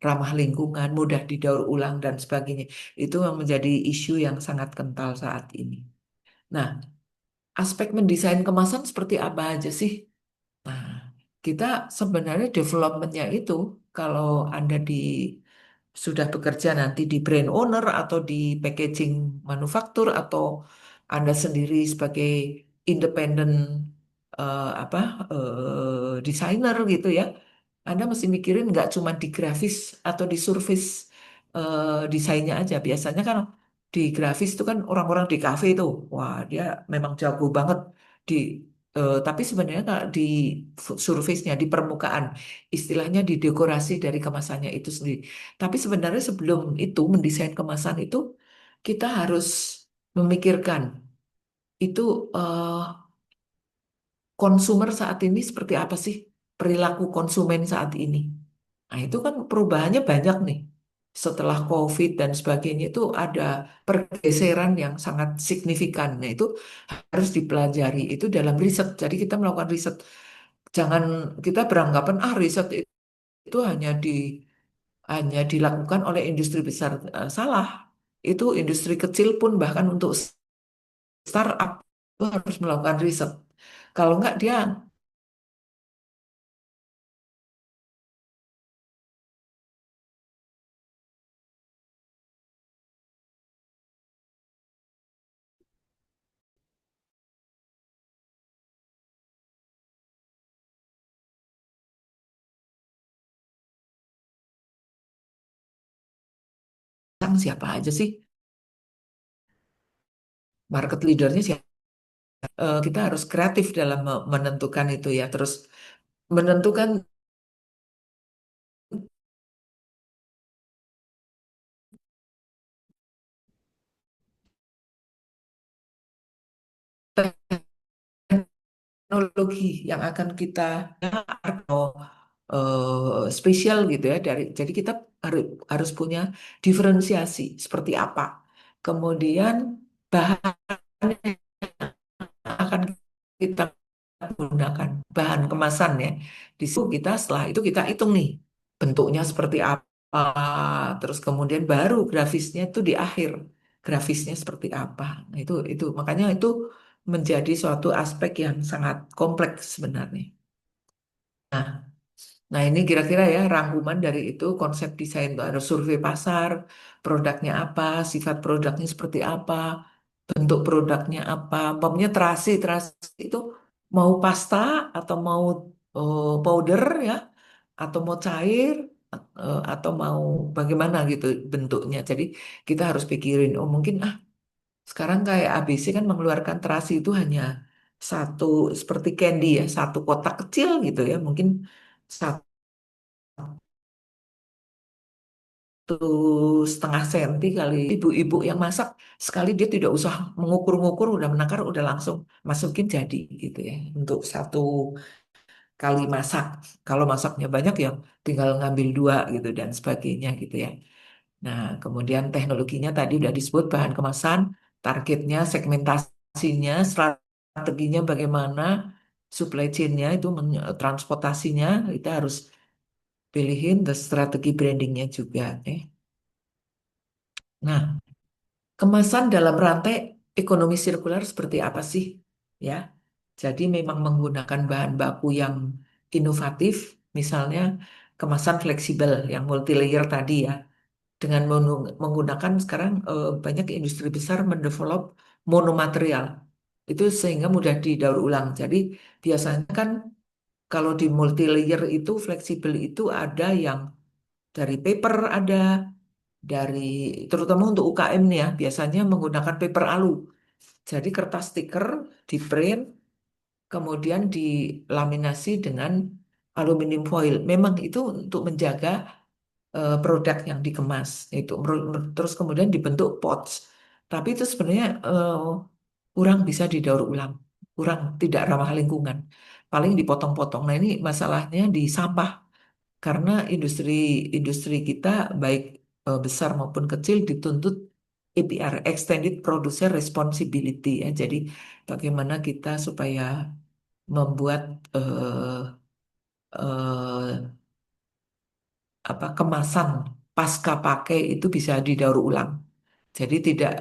ramah lingkungan, mudah didaur ulang dan sebagainya. Itu yang menjadi isu yang sangat kental saat ini. Nah, aspek mendesain kemasan seperti apa aja sih? Nah, kita sebenarnya developmentnya itu kalau Anda sudah bekerja nanti di brand owner atau di packaging manufaktur atau Anda sendiri sebagai independent apa desainer gitu ya. Anda mesti mikirin nggak cuma di grafis atau di surface desainnya aja. Biasanya kan di grafis itu kan orang-orang di kafe itu, wah dia memang jago banget di tapi sebenarnya kalau di surface-nya, di permukaan, istilahnya di dekorasi dari kemasannya itu sendiri. Tapi sebenarnya sebelum itu mendesain kemasan itu kita harus memikirkan itu konsumer saat ini seperti apa sih perilaku konsumen saat ini. Nah, itu kan perubahannya banyak nih. Setelah COVID dan sebagainya itu ada pergeseran yang sangat signifikan. Nah, itu harus dipelajari. Itu dalam riset. Jadi kita melakukan riset. Jangan kita beranggapan riset itu hanya dilakukan oleh industri besar. Salah. Itu industri kecil pun bahkan untuk startup itu harus melakukan riset. Kalau enggak dia siapa aja sih market leadernya siapa. Kita harus kreatif dalam menentukan itu ya. Terus menentukan teknologi yang akan kita atau spesial gitu ya dari jadi kita harus punya diferensiasi seperti apa. Kemudian bahan yang akan kita gunakan bahan kemasan ya. Di situ kita setelah itu kita hitung nih bentuknya seperti apa, terus kemudian baru grafisnya itu di akhir grafisnya seperti apa. Nah, itu makanya itu menjadi suatu aspek yang sangat kompleks sebenarnya. Nah, nah ini kira-kira ya rangkuman dari itu konsep desain itu ada survei pasar, produknya apa, sifat produknya seperti apa, bentuk produknya apa, umpamanya terasi, terasi itu mau pasta atau mau powder ya, atau mau cair atau mau bagaimana gitu bentuknya. Jadi kita harus pikirin, oh mungkin sekarang kayak ABC kan mengeluarkan terasi itu hanya satu seperti candy ya, satu kotak kecil gitu ya, mungkin satu 1,5 senti kali ibu-ibu yang masak sekali dia tidak usah mengukur-ngukur udah menakar udah langsung masukin jadi gitu ya untuk satu kali masak. Kalau masaknya banyak ya tinggal ngambil dua gitu dan sebagainya gitu ya. Nah, kemudian teknologinya tadi udah disebut bahan kemasan, targetnya, segmentasinya, strateginya bagaimana supply chain-nya itu transportasinya kita harus pilihin the strategi brandingnya juga. Nah, kemasan dalam rantai ekonomi sirkular seperti apa sih? Ya, jadi memang menggunakan bahan baku yang inovatif, misalnya kemasan fleksibel yang multi layer tadi ya, dengan menggunakan sekarang banyak industri besar mendevelop monomaterial. Itu sehingga mudah didaur ulang. Jadi biasanya kan kalau di multi layer itu fleksibel itu ada yang dari paper ada, dari terutama untuk UKM nih ya, biasanya menggunakan paper alu. Jadi kertas stiker di print, kemudian dilaminasi dengan aluminium foil. Memang itu untuk menjaga produk yang dikemas itu terus kemudian dibentuk pouch. Tapi itu sebenarnya kurang bisa didaur ulang, kurang tidak ramah lingkungan. Paling dipotong-potong. Nah, ini masalahnya di sampah karena industri kita baik besar maupun kecil dituntut EPR, Extended Producer Responsibility ya. Jadi bagaimana kita supaya membuat eh, eh, kemasan pasca pakai itu bisa didaur ulang. Jadi tidak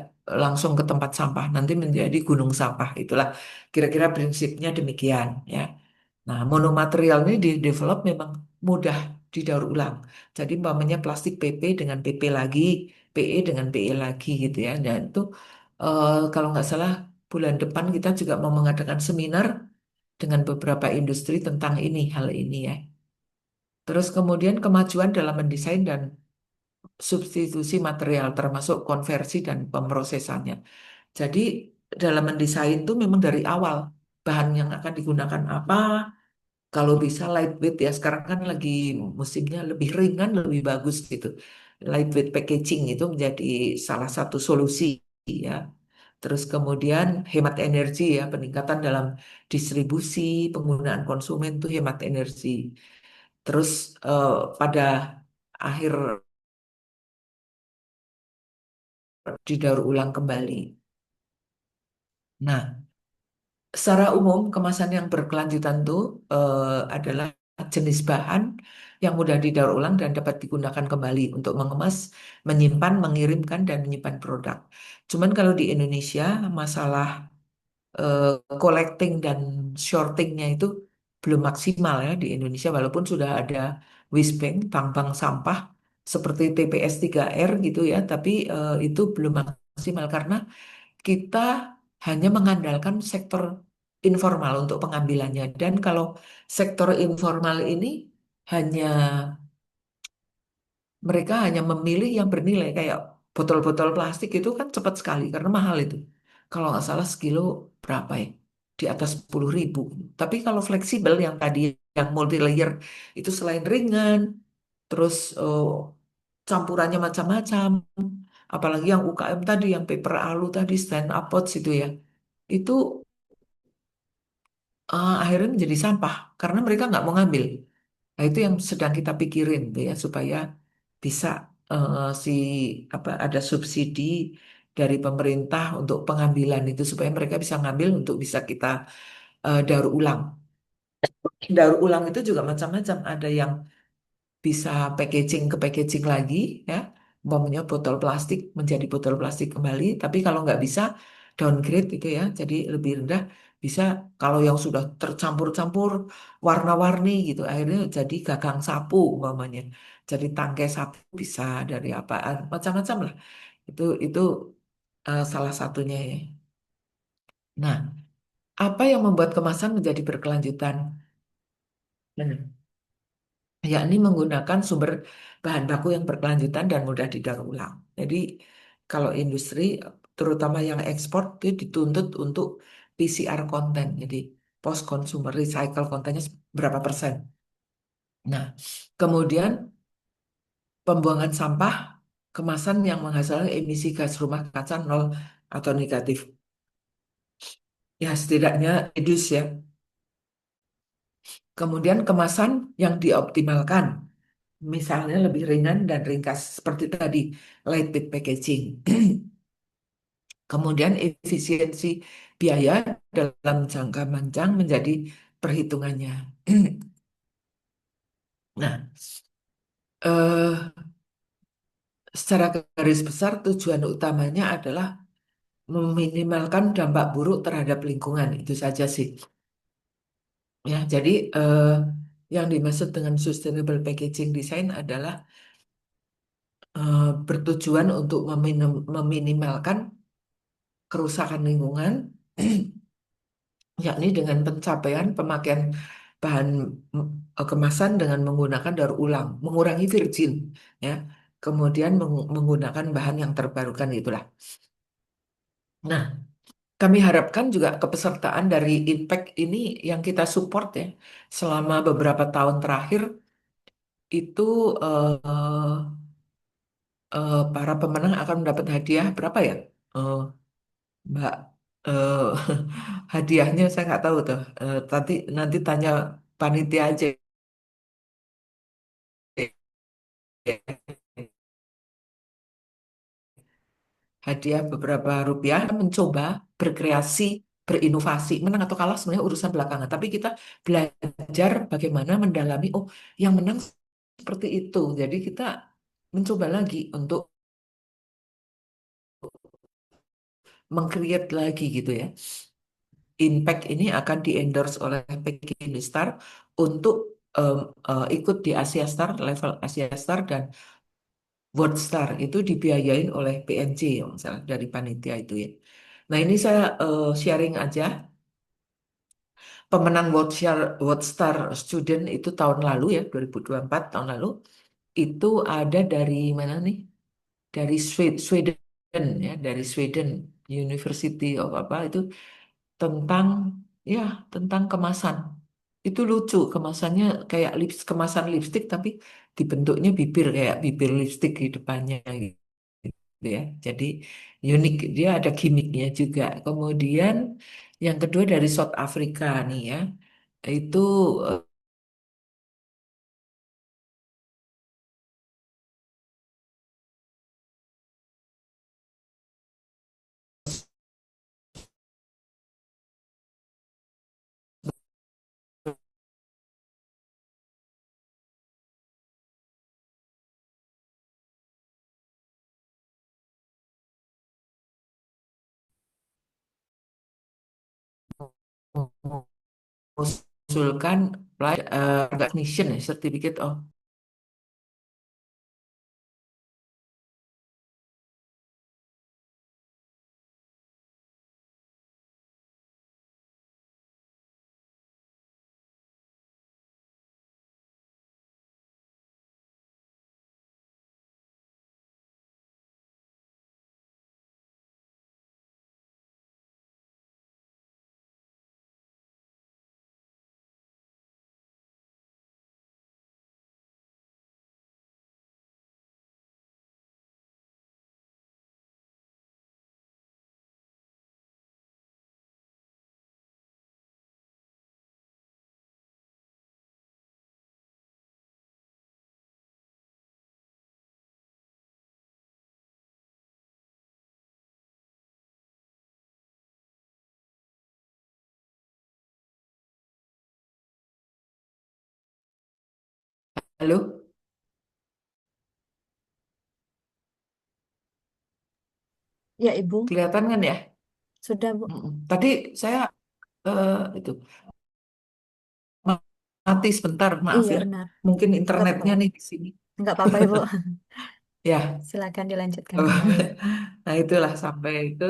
langsung ke tempat sampah, nanti menjadi gunung sampah. Itulah kira-kira prinsipnya demikian ya. Nah, monomaterial ini di develop memang mudah didaur ulang. Jadi umpamanya plastik PP dengan PP lagi, PE dengan PE lagi gitu ya. Dan itu kalau nggak salah bulan depan kita juga mau mengadakan seminar dengan beberapa industri tentang ini hal ini ya. Terus kemudian kemajuan dalam mendesain dan substitusi material termasuk konversi dan pemrosesannya. Jadi dalam mendesain itu memang dari awal bahan yang akan digunakan apa, kalau bisa lightweight ya sekarang kan lagi musimnya lebih ringan lebih bagus gitu. Lightweight packaging itu menjadi salah satu solusi ya. Terus kemudian hemat energi ya, peningkatan dalam distribusi, penggunaan konsumen itu hemat energi. Terus eh, pada akhir didaur ulang kembali. Nah, secara umum, kemasan yang berkelanjutan itu adalah jenis bahan yang mudah didaur ulang dan dapat digunakan kembali untuk mengemas, menyimpan, mengirimkan, dan menyimpan produk. Cuman kalau di Indonesia, masalah eh, collecting dan shortingnya itu belum maksimal ya di Indonesia, walaupun sudah ada waste bank, bank sampah, seperti TPS 3R gitu ya, tapi itu belum maksimal karena kita hanya mengandalkan sektor informal untuk pengambilannya. Dan kalau sektor informal ini hanya mereka hanya memilih yang bernilai kayak botol-botol plastik itu kan cepat sekali karena mahal itu. Kalau nggak salah sekilo berapa ya? Di atas 10.000. Tapi kalau fleksibel yang tadi yang multi layer itu selain ringan, terus campurannya macam-macam, apalagi yang UKM tadi yang paper alu tadi stand up pots itu ya. Itu akhirnya menjadi sampah karena mereka nggak mau ngambil. Nah, itu yang sedang kita pikirin tuh ya supaya bisa si apa ada subsidi dari pemerintah untuk pengambilan itu supaya mereka bisa ngambil untuk bisa kita daur ulang. Daur ulang itu juga macam-macam. Ada yang bisa packaging ke packaging lagi ya, umpamanya botol plastik menjadi botol plastik kembali. Tapi kalau nggak bisa downgrade itu ya, jadi lebih rendah bisa kalau yang sudah tercampur-campur warna-warni gitu, akhirnya jadi gagang sapu umpamanya, jadi tangkai sapu bisa dari apa macam-macam lah. Itu salah satunya ya. Nah, apa yang membuat kemasan menjadi berkelanjutan? Hmm. Yakni menggunakan sumber bahan baku yang berkelanjutan dan mudah didaur ulang. Jadi kalau industri, terutama yang ekspor, itu dituntut untuk PCR konten, jadi post consumer recycle kontennya berapa persen. Nah, kemudian pembuangan sampah kemasan yang menghasilkan emisi gas rumah kaca nol atau negatif. Ya setidaknya reduce ya. Kemudian kemasan yang dioptimalkan. Misalnya lebih ringan dan ringkas seperti tadi lightweight packaging. Kemudian efisiensi biaya dalam jangka panjang menjadi perhitungannya. Nah, eh, secara garis besar tujuan utamanya adalah meminimalkan dampak buruk terhadap lingkungan. Itu saja sih. Ya, jadi yang dimaksud dengan sustainable packaging design adalah bertujuan untuk meminimalkan kerusakan lingkungan, yakni dengan pencapaian pemakaian bahan kemasan dengan menggunakan daur ulang, mengurangi virgin, ya, kemudian menggunakan bahan yang terbarukan itulah. Nah, kami harapkan juga kepesertaan dari Impact ini yang kita support ya selama beberapa tahun terakhir itu para pemenang akan mendapat hadiah berapa ya, Eh, Mbak? eh Hadiahnya saya nggak tahu tuh. Nanti tanya panitia aja. Hadiah beberapa rupiah mencoba berkreasi, berinovasi, menang atau kalah sebenarnya urusan belakangan. Tapi kita belajar bagaimana mendalami, oh yang menang seperti itu. Jadi kita mencoba lagi untuk mengcreate lagi gitu ya. Impact ini akan di-endorse oleh Pekinistar untuk ikut di Asia Star, level Asia Star dan World Star itu dibiayain oleh PNC ya, misalnya dari panitia itu ya. Nah ini saya sharing aja. Pemenang World Star Student itu tahun lalu ya, 2024 tahun lalu. Itu ada dari mana nih? Dari Sweden ya, dari Sweden University of apa itu tentang ya tentang kemasan. Itu lucu, kemasannya kayak kemasan lipstik tapi dibentuknya bibir kayak bibir lipstik di depannya gitu ya. Jadi unik, dia ada gimmicknya juga. Kemudian yang kedua dari South Africa nih ya, itu mengusulkan recognition ya, certificate of halo, Ya, Ibu. kelihatan kan ya? Sudah, Bu. Mm-mm. Tadi saya itu mati sebentar, maaf Iya, ya. benar. Mungkin Nggak internetnya apa-apa. nih di sini. Nggak apa-apa, Ibu. Ya, Silakan dilanjutkan kembali. nah itulah sampai itu.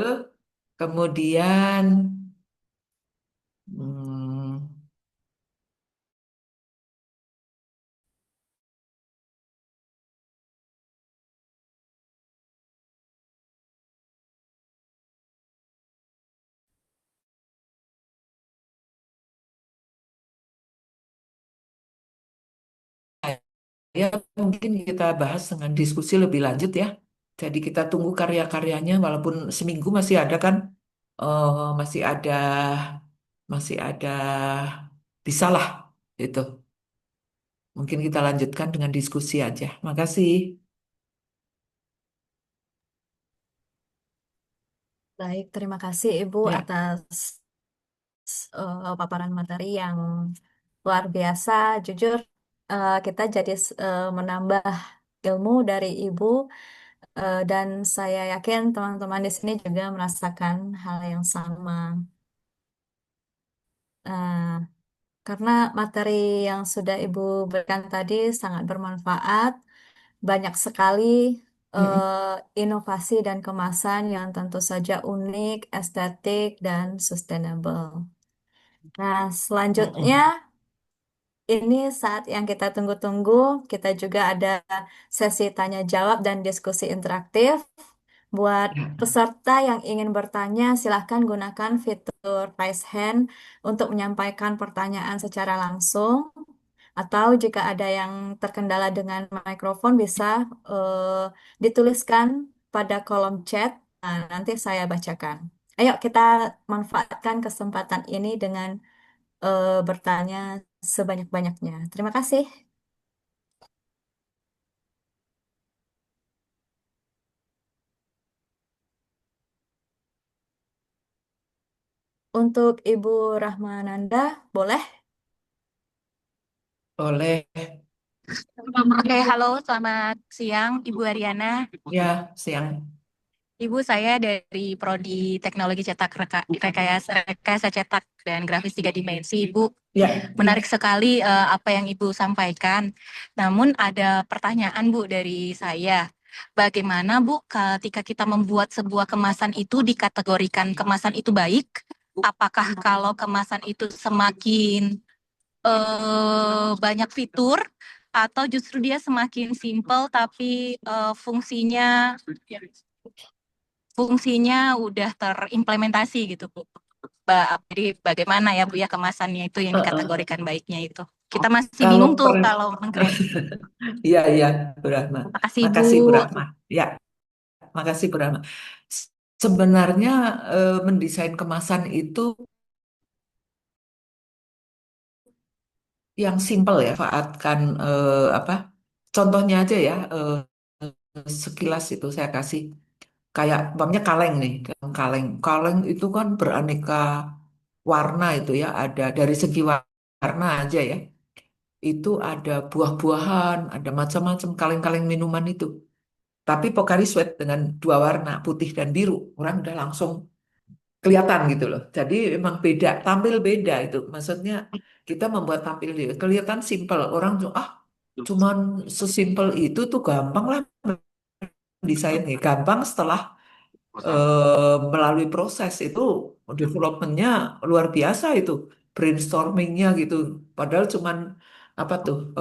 Kemudian hmm, ya mungkin kita bahas dengan diskusi lebih lanjut ya. Jadi kita tunggu karya-karyanya, walaupun seminggu masih ada kan, masih ada, bisa lah itu. Mungkin kita lanjutkan dengan diskusi aja. Makasih. Baik, terima kasih Ibu Ya. atas paparan materi yang luar biasa. Jujur, kita jadi menambah ilmu dari Ibu, dan saya yakin teman-teman di sini juga merasakan hal yang sama. Eh, karena materi yang sudah Ibu berikan tadi sangat bermanfaat, banyak sekali Mm-mm. inovasi dan kemasan yang tentu saja unik, estetik, dan sustainable. Nah, selanjutnya Mm-mm. ini saat yang kita tunggu-tunggu. Kita juga ada sesi tanya jawab dan diskusi interaktif. Buat Ya. peserta yang ingin bertanya, silahkan gunakan fitur raise hand untuk menyampaikan pertanyaan secara langsung. Atau jika ada yang terkendala dengan mikrofon, bisa dituliskan pada kolom chat. Nah, nanti saya bacakan. Ayo kita manfaatkan kesempatan ini dengan bertanya sebanyak-banyaknya. Terima kasih. Untuk Ibu Rahmananda, boleh? Boleh. Oke, halo, selamat siang Ibu Ariana. Ya, siang. Ibu, saya dari Prodi Teknologi Cetak Rekayasa Cetak dan Grafis 3 Dimensi. Ibu, Ya, menarik sekali apa yang Ibu sampaikan. Namun ada pertanyaan Bu dari saya. Bagaimana Bu ketika kita membuat sebuah kemasan itu dikategorikan kemasan itu baik? Apakah kalau kemasan itu semakin banyak fitur atau justru dia semakin simple tapi fungsinya udah terimplementasi gitu Bu. Jadi bagaimana ya Bu ya kemasannya itu yang heeh. dikategorikan baiknya itu. Kita masih Kalau bingung tuh per, kalau menggrade. iya iya, Bu Rahma. Makasih Bu. Makasih Bu Rahma. Ya, makasih Bu Rahma. Sebenarnya mendesain kemasan itu yang simple ya, manfaatkan apa? Contohnya aja ya, sekilas itu saya kasih kayak umpamanya kaleng nih, kaleng. Kaleng itu kan beraneka warna itu ya, ada dari segi warna aja ya. Itu ada buah-buahan, ada macam-macam kaleng-kaleng minuman itu. Tapi Pocari Sweat dengan dua warna, putih dan biru, orang udah langsung kelihatan gitu loh. Jadi memang beda, tampil beda itu. Maksudnya kita membuat tampil dia kelihatan simpel. Orang tuh cuman sesimpel itu tuh gampang lah desainnya. Gampang setelah melalui proses itu developmentnya luar biasa itu, brainstormingnya gitu. Padahal cuman apa tuh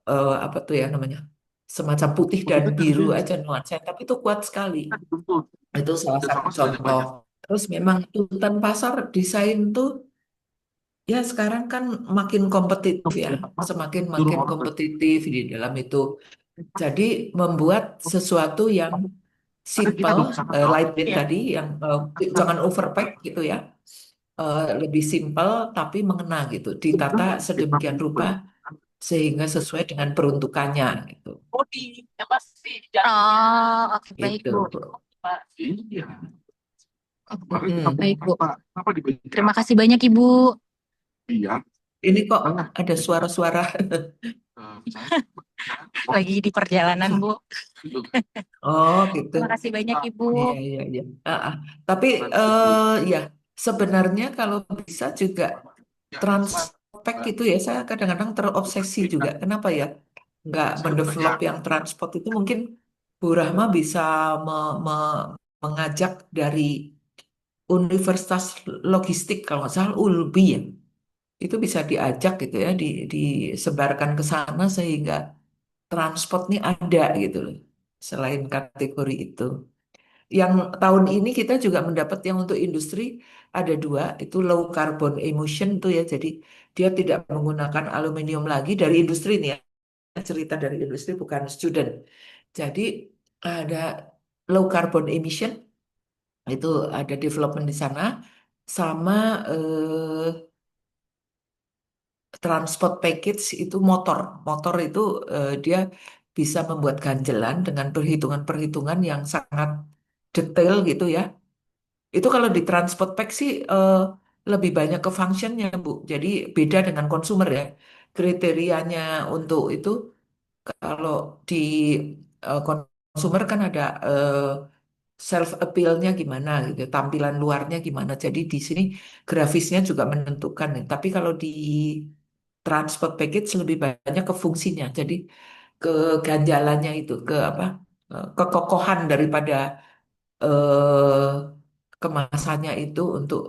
apa tuh ya namanya semacam putih dan biru aja nuansa, tapi itu kuat sekali. Itu salah satu contoh. Terus memang tuntutan pasar desain tuh ya sekarang kan makin kompetitif ya, semakin makin kompetitif di dalam itu. Jadi membuat sesuatu yang simple, lightweight tadi, yang jangan overpack gitu ya, lebih simple tapi mengena gitu, ditata sedemikian rupa sehingga sesuai dengan peruntukannya gitu. Oh, oke baik Gitu. Bu. Mm-mm. Baik Bu. Terima kasih banyak Ibu. Ini kok ada suara-suara. Lagi di perjalanan Bu. Oh gitu. Terima kasih banyak Ibu. Iya iya iya. Tapi ya sebenarnya kalau bisa juga transport itu ya, saya kadang-kadang terobsesi juga. Kenapa ya nggak mendevelop yang transport itu? Mungkin Bu Rahma bisa mengajak dari Universitas Logistik, kalau nggak salah ULBI ya. Itu bisa diajak gitu ya, disebarkan ke sana sehingga transport ini ada gitu loh. Selain kategori itu. Yang tahun ini kita juga mendapat yang untuk industri ada dua, itu low carbon emission tuh ya. Jadi dia tidak menggunakan aluminium lagi dari industri nih ya. Cerita dari industri bukan student. Jadi ada low carbon emission, itu ada development di sana, sama transport package itu motor. Motor itu dia bisa membuat ganjelan dengan perhitungan-perhitungan yang sangat detail gitu ya. Itu kalau di transport pack sih lebih banyak ke functionnya, Bu. Jadi beda dengan konsumer ya. Kriterianya untuk itu kalau di konsumer kan ada self appeal-nya gimana gitu, tampilan luarnya gimana. Jadi di sini grafisnya juga menentukan. Tapi kalau di transport package lebih banyak ke fungsinya. Jadi ke ganjalannya itu, ke apa? Kekokohan daripada eh, kemasannya itu untuk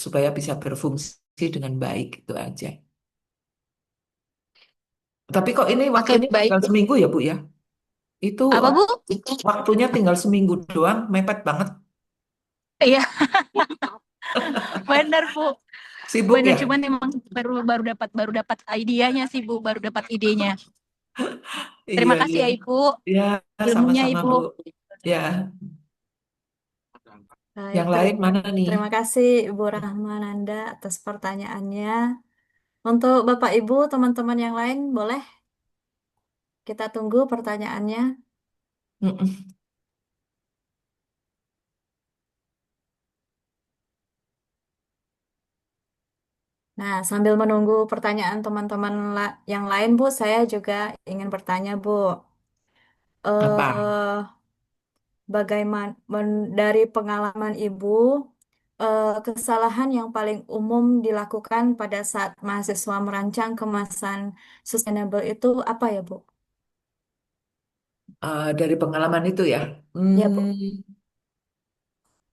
supaya bisa berfungsi dengan baik itu aja. Tapi kok ini waktu Oke, ini baik tinggal Bu. seminggu ya Bu ya? Itu Apa Bu? waktunya tinggal seminggu doang, mepet banget. Iya, benar Bu. Sibuk Benar, ya? cuman emang baru dapat idenya sih Bu, baru dapat idenya. Iya, Terima kasih iya. ya Ibu, Ya, ilmunya sama-sama Ibu. Bu. Ya, Baik, yang lain mana nih? terima kasih Ibu Rahmananda atas pertanyaannya. Untuk Bapak Ibu, teman-teman yang lain, boleh kita tunggu pertanyaannya. Mm-mm. Nah, sambil menunggu pertanyaan teman-teman yang lain, Bu, saya juga ingin bertanya, Bu. Apa? Eh, bagaimana dari pengalaman Ibu, kesalahan yang paling umum dilakukan pada saat mahasiswa merancang kemasan sustainable itu apa ya, Bu? Dari pengalaman itu ya, Ya, Bu.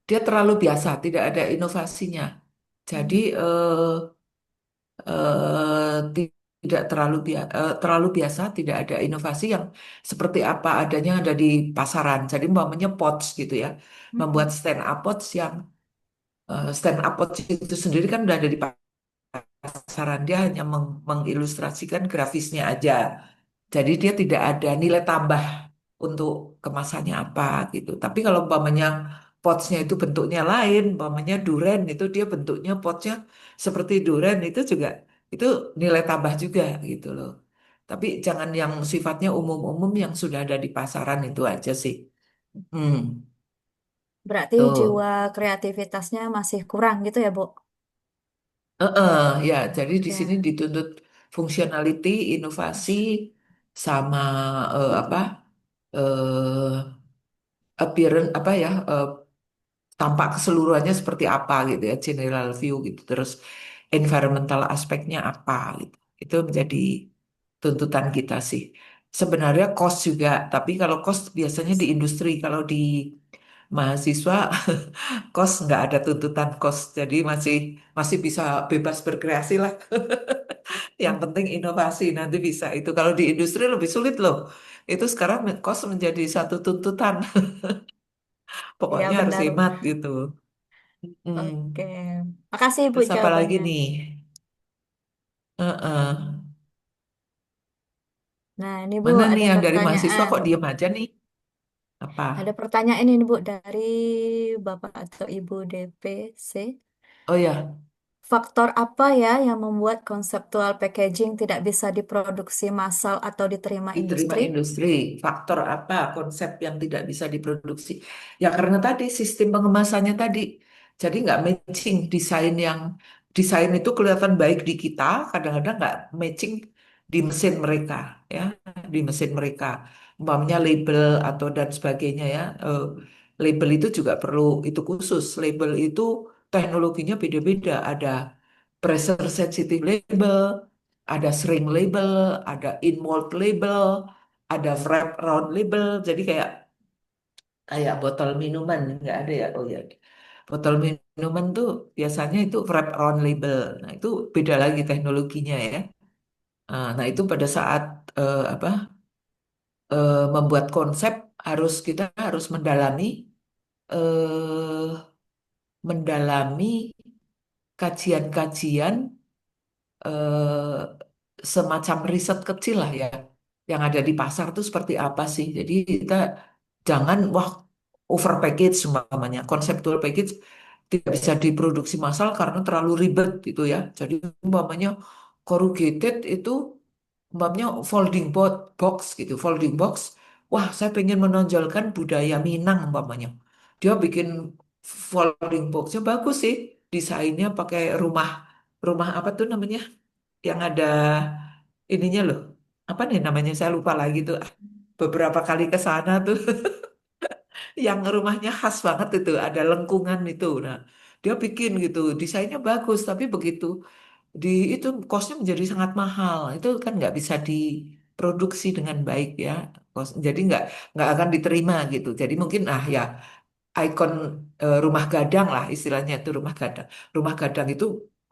dia terlalu biasa, tidak ada inovasinya. Jadi Hmm. tidak terlalu biasa, tidak ada inovasi yang seperti apa adanya ada di pasaran. Jadi umpamanya pots gitu ya, membuat Mm-mm. stand up pots itu sendiri kan udah ada di pasaran. Dia hanya mengilustrasikan grafisnya aja. Jadi dia tidak ada nilai tambah untuk kemasannya apa gitu. Tapi kalau umpamanya potsnya itu bentuknya lain, umpamanya duren itu dia bentuknya potsnya seperti duren itu juga itu nilai tambah juga gitu loh. Tapi jangan yang sifatnya umum-umum yang sudah ada di pasaran itu aja sih. Hmm, Berarti jiwa tuh. kreativitasnya masih kurang gitu ya, Bu? Ya, jadi di sini Ya. dituntut functionality, inovasi, sama apa eh appearance apa ya tampak keseluruhannya seperti apa gitu ya, general view gitu. Terus environmental aspeknya apa gitu. Itu menjadi tuntutan kita sih. Sebenarnya cost juga, tapi kalau cost biasanya di industri, kalau di mahasiswa cost nggak ada tuntutan cost, jadi masih masih bisa bebas berkreasi lah. Yang penting inovasi nanti bisa itu. Kalau di industri lebih sulit loh. Itu sekarang cost menjadi satu tuntutan. Iya, Pokoknya harus benar. hemat gitu. Oke. Hmm. Makasih, Bu, Terus apa lagi jawabannya. nih? Heeh. Nah, ini Bu, Mana nih ada yang dari mahasiswa pertanyaan. kok diem aja nih? Apa? Ada pertanyaan ini, Bu, dari Bapak atau Ibu DPC. Oh ya, Faktor apa ya yang membuat konseptual packaging tidak bisa diproduksi massal atau diterima diterima industri? industri. Faktor apa konsep yang tidak bisa diproduksi? Ya karena tadi sistem pengemasannya tadi. Jadi nggak matching desain itu kelihatan baik di kita, kadang-kadang nggak matching di mesin mereka, ya, di mesin mereka. Umpamanya label atau dan sebagainya ya. Label itu juga perlu itu khusus. Label itu teknologinya beda-beda. Ada pressure sensitive label, ada shrink label, ada in mold label, ada wrap round label. Jadi kayak kayak botol minuman nggak ada ya? Oh ya, botol minuman tuh biasanya itu wrap round label. Nah itu beda lagi teknologinya ya. Nah itu pada saat apa membuat konsep kita harus eh, mendalami kajian-kajian semacam riset kecil lah ya yang ada di pasar tuh seperti apa sih. Jadi kita jangan wah over package umpamanya. Conceptual package tidak bisa diproduksi massal karena terlalu ribet gitu ya. Jadi umpamanya corrugated itu umpamanya box gitu, folding box. Wah, saya pengen menonjolkan budaya Minang umpamanya. Dia bikin folding boxnya bagus sih. desainnya pakai rumah rumah apa tuh namanya yang ada ininya loh. Apa nih namanya saya lupa lagi tuh. Beberapa kali ke sana tuh yang rumahnya khas banget itu ada lengkungan itu. Nah, dia bikin gitu, desainnya bagus tapi begitu di itu kosnya menjadi sangat mahal. Itu kan nggak bisa diproduksi dengan baik ya. Jadi nggak akan diterima gitu. Jadi mungkin ya ikon rumah gadang lah istilahnya itu rumah gadang. Rumah gadang itu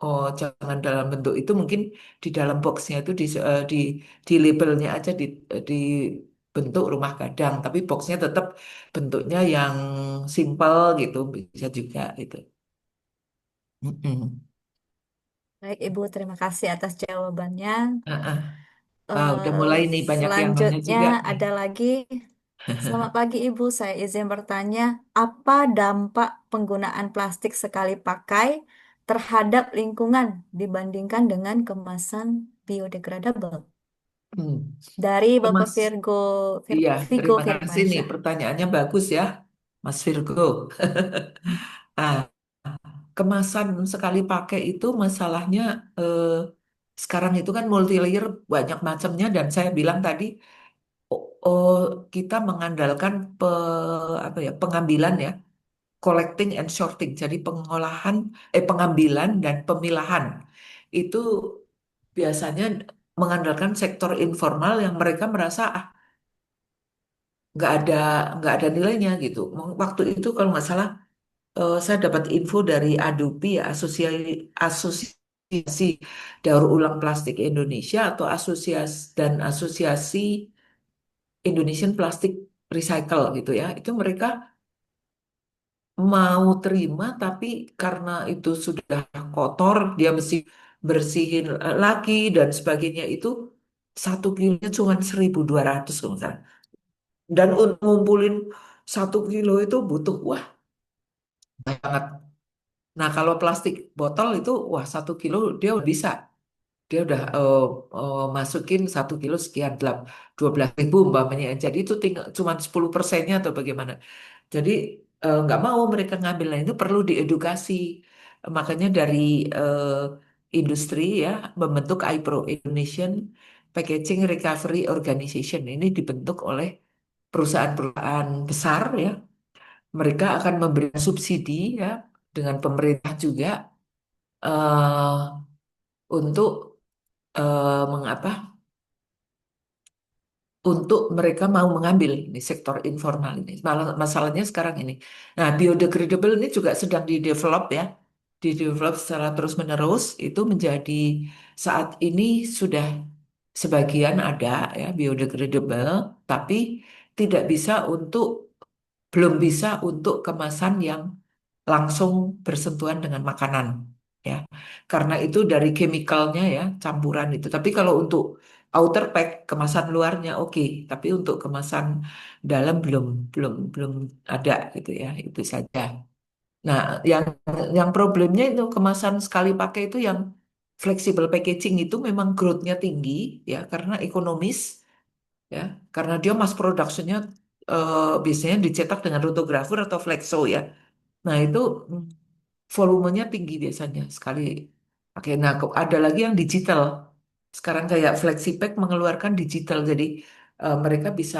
oh jangan dalam bentuk itu mungkin di dalam boxnya itu di labelnya aja di bentuk rumah gadang, tapi boxnya tetap bentuknya yang simple gitu bisa juga itu. Mm-mm. Baik, Ibu, terima kasih atas jawabannya. Ah, ah. Udah Eh, mulai nih banyak yang nanya Selanjutnya juga nih. ada lagi. Selamat pagi, Ibu. Saya izin bertanya, apa dampak penggunaan plastik sekali pakai terhadap lingkungan dibandingkan dengan kemasan biodegradable? Hmm. Dari Bapak Mas, Virgo, iya, Vigo terima kasih nih Firmansyah. pertanyaannya bagus ya, Mas Virgo. Ah, kemasan sekali pakai itu masalahnya eh, sekarang itu kan multi layer banyak macamnya dan saya bilang tadi oh, oh, kita mengandalkan apa ya pengambilan ya collecting and sorting jadi pengambilan dan pemilahan itu biasanya mengandalkan sektor informal yang mereka merasa nggak ada nggak ada nilainya gitu. Waktu itu kalau nggak salah saya dapat info dari ADUPI ya, Asosiasi Daur Ulang Plastik Indonesia atau Asosiasi Indonesian Plastic Recycle gitu ya. Itu mereka mau terima tapi karena itu sudah kotor, dia mesti bersihin lagi dan sebagainya itu 1 kilonya cuma 1.200 kalau nggak salah. Dan untuk ngumpulin 1 kilo itu butuh wah banget. Nah, kalau plastik botol itu, wah 1 kilo dia udah bisa. Dia udah masukin 1 kilo sekian, 12.000 umpamanya. Jadi itu tinggal cuma 10%-nya atau bagaimana. Jadi nggak mau mereka ngambil. Nah, itu perlu diedukasi. Makanya dari eh, industri ya membentuk iPro, Indonesian Packaging Recovery Organization. Ini dibentuk oleh perusahaan-perusahaan besar ya. Mereka akan memberi subsidi ya dengan pemerintah juga eh untuk mengapa untuk mereka mau mengambil di sektor informal ini. Masalahnya sekarang ini. Nah, biodegradable ini juga sedang di-develop ya. Di-develop secara terus-menerus itu menjadi saat ini sudah sebagian ada ya biodegradable, tapi tidak bisa untuk belum bisa untuk kemasan yang langsung bersentuhan dengan makanan ya karena itu dari chemicalnya ya campuran itu tapi kalau untuk outer pack kemasan luarnya oke tapi untuk kemasan dalam belum belum belum ada gitu ya itu saja nah yang problemnya itu kemasan sekali pakai itu yang flexible packaging itu memang growth-nya tinggi ya karena ekonomis ya karena dia mass production-nya biasanya dicetak dengan rotografer atau flexo ya. Nah, itu mm, volumenya tinggi biasanya sekali. Oke, nah ada lagi yang digital. Sekarang kayak FlexiPack mengeluarkan digital, jadi mereka bisa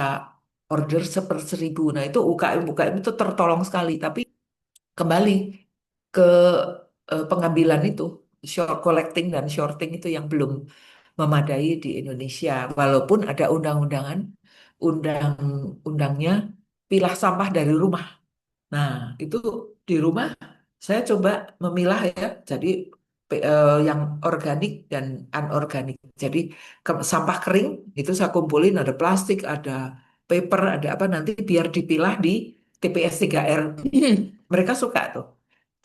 order 1/1000. Nah, itu UKM itu tertolong sekali. Tapi kembali ke pengambilan itu, short collecting dan shorting itu yang belum memadai di Indonesia. Walaupun ada undang-undangnya pilah sampah dari rumah. Nah, itu di rumah saya coba memilah ya, jadi yang organik dan anorganik. Jadi sampah kering itu saya kumpulin ada plastik, ada paper, ada apa nanti biar dipilah di TPS 3R. Mereka suka tuh.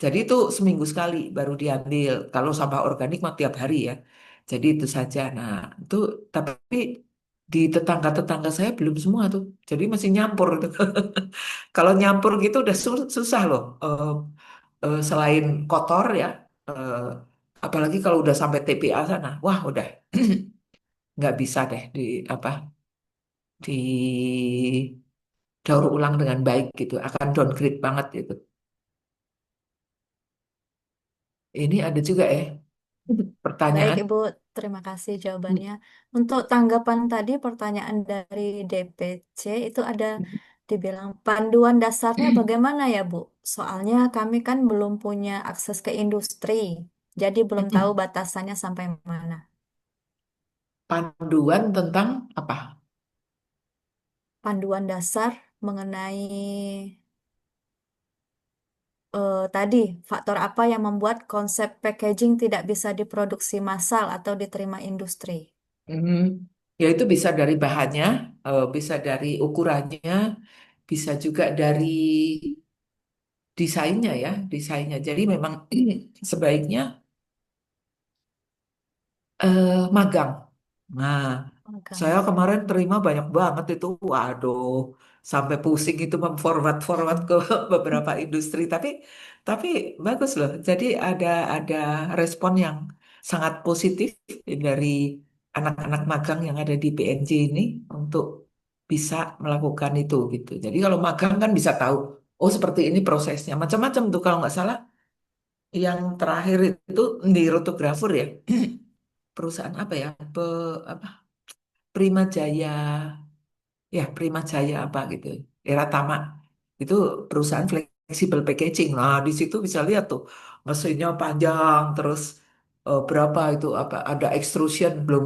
Jadi itu seminggu sekali baru diambil. Kalau sampah organik mah tiap hari ya. Jadi itu saja. Nah, itu tapi di tetangga-tetangga saya belum semua tuh. Jadi masih nyampur tuh. Kalau nyampur gitu udah susah loh. Selain kotor ya, eh, apalagi kalau udah sampai TPA sana, wah udah nggak bisa deh di apa di daur ulang dengan baik gitu, akan downgrade banget gitu. Ini ada juga ya Baik, pertanyaan. Ibu, terima kasih jawabannya. Untuk tanggapan tadi, pertanyaan dari DPC itu ada dibilang panduan dasarnya bagaimana ya, Bu? Soalnya kami kan belum punya akses ke industri, jadi belum tahu batasannya sampai mana. Panduan tentang apa? Panduan dasar mengenai tadi, faktor apa yang membuat konsep packaging tidak bisa diproduksi massal atau diterima industri. Hmm, ya itu bisa dari bahannya, bisa dari ukurannya, bisa juga dari desainnya ya, desainnya. Jadi memang sebaiknya magang. Nah, saya Magang. kemarin terima banyak banget itu, waduh, sampai pusing itu memforward-forward ke beberapa industri. Tapi bagus loh. Jadi ada respon yang sangat positif dari anak-anak magang yang ada di PNJ ini untuk bisa melakukan itu gitu. Jadi kalau magang kan bisa tahu, oh seperti ini prosesnya. Macam-macam tuh kalau nggak salah. Yang terakhir itu di rotografer ya. Perusahaan apa ya? Apa? Prima Jaya, ya Prima Jaya apa gitu, Eratama itu perusahaan flexible packaging. Nah di situ bisa lihat tuh mesinnya panjang, terus berapa itu apa? Ada extrusion belum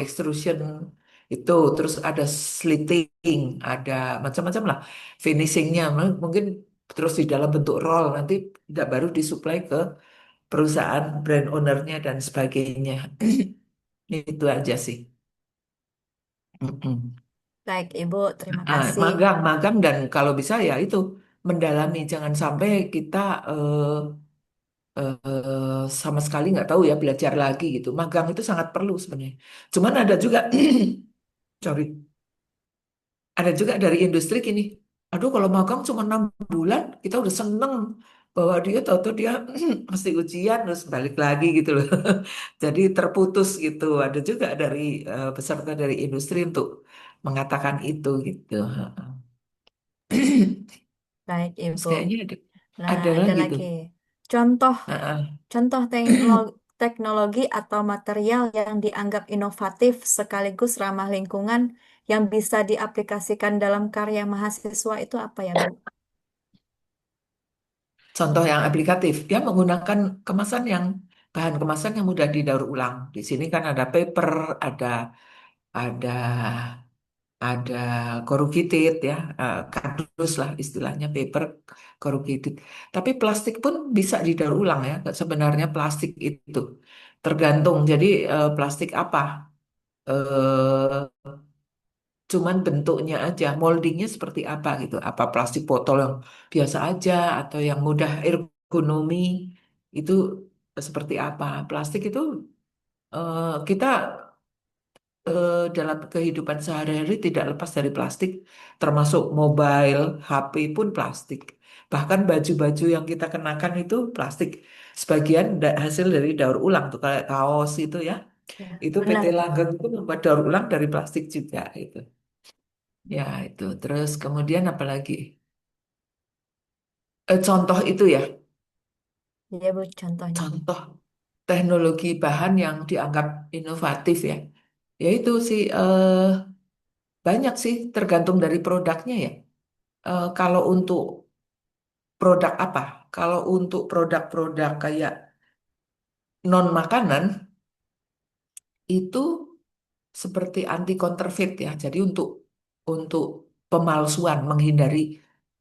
extrusion itu, terus ada slitting, ada macam-macam lah finishingnya. Mungkin terus di dalam bentuk roll nanti tidak baru disuplai ke perusahaan brand ownernya dan sebagainya. Itu aja sih. Mm-mm. Baik, Ibu, terima kasih. Magang dan kalau bisa ya itu mendalami, jangan sampai kita sama sekali nggak tahu ya, belajar lagi gitu. Magang itu sangat perlu sebenarnya. Cuman ada juga, sorry, ada juga dari industri gini. Aduh kalau magang cuma 6 bulan kita udah seneng bahwa dia tahu-tahu dia mesti ujian terus balik lagi gitu loh. Jadi terputus gitu. Ada juga dari peserta dari industri untuk mengatakan itu gitu. Baik, Terus Ibu. kayaknya Nah, ada ada lagi tuh. lagi. Contoh, Heeh. contoh teknologi atau material yang dianggap inovatif sekaligus ramah lingkungan yang bisa diaplikasikan dalam karya mahasiswa itu apa ya, Bu? Contoh yang aplikatif, dia menggunakan kemasan yang bahan kemasan yang mudah didaur ulang. Di sini kan ada paper, ada ada corrugated ya, kardus lah istilahnya paper corrugated. Tapi plastik pun bisa didaur ulang ya. Sebenarnya plastik itu tergantung. Jadi plastik apa? Eh, Cuman bentuknya aja, moldingnya seperti apa gitu. Apa plastik botol yang biasa aja atau yang mudah ergonomi itu seperti apa? Plastik itu kita dalam kehidupan sehari-hari tidak lepas dari plastik, termasuk mobile, HP pun plastik. Bahkan baju-baju yang kita kenakan itu plastik. Sebagian hasil dari daur ulang tuh kayak kaos itu ya. Ya, Itu PT benar. Langgeng itu membuat daur ulang dari plastik juga itu. Ya, itu. Terus kemudian apa lagi? Contoh itu ya, Iya, Bu, contohnya. contoh teknologi bahan yang dianggap inovatif ya. Ya itu sih banyak sih tergantung dari produknya ya. Kalau untuk produk apa? Kalau untuk produk-produk kayak non makanan itu seperti anti counterfeit ya. Jadi untuk pemalsuan, menghindari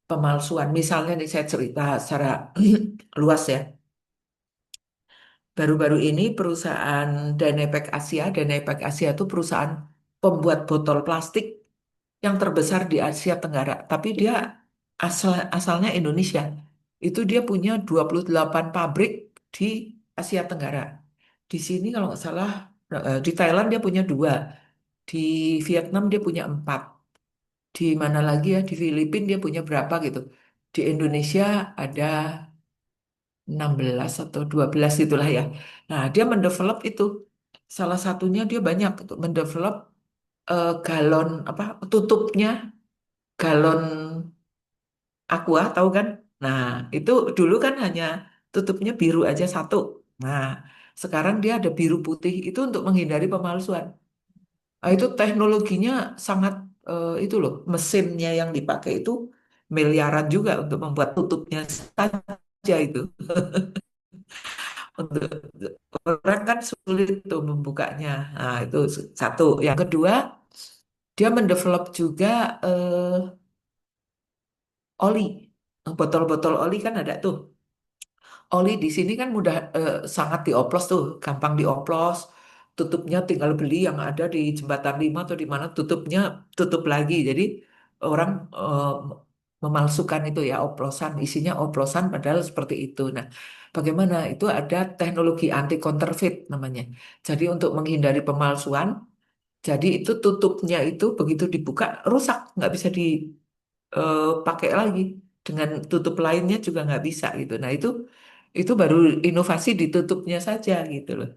pemalsuan. Misalnya nih saya cerita secara luas ya. Baru-baru ini perusahaan Dynapack Asia itu perusahaan pembuat botol plastik yang terbesar di Asia Tenggara. Tapi dia asalnya Indonesia. Itu dia punya 28 pabrik di Asia Tenggara. Di sini kalau nggak salah, di Thailand dia punya 2. Di Vietnam dia punya 4. Di mana lagi ya, di Filipina dia punya berapa gitu. Di Indonesia ada 16 atau 12 itulah ya. Nah, dia mendevelop itu. Salah satunya dia banyak untuk mendevelop galon apa tutupnya galon aqua tahu kan? Nah, itu dulu kan hanya tutupnya biru aja satu. Nah, sekarang dia ada biru putih itu untuk menghindari pemalsuan. Nah, itu teknologinya sangat itu loh, mesinnya yang dipakai itu miliaran juga untuk membuat tutupnya saja itu. Untuk orang kan sulit tuh membukanya. Nah, itu satu. Yang kedua, dia mendevelop juga oli. Botol-botol oli kan ada tuh. Oli di sini kan mudah sangat dioplos tuh, gampang dioplos. Tutupnya tinggal beli yang ada di Jembatan 5 atau di mana tutupnya tutup lagi. Jadi orang memalsukan itu ya oplosan, isinya oplosan padahal seperti itu. Nah, bagaimana? Itu ada teknologi anti counterfeit namanya. Jadi untuk menghindari pemalsuan, jadi itu tutupnya itu begitu dibuka rusak, nggak bisa dipakai lagi. Dengan tutup lainnya juga nggak bisa gitu. Nah, itu baru inovasi ditutupnya saja gitu loh.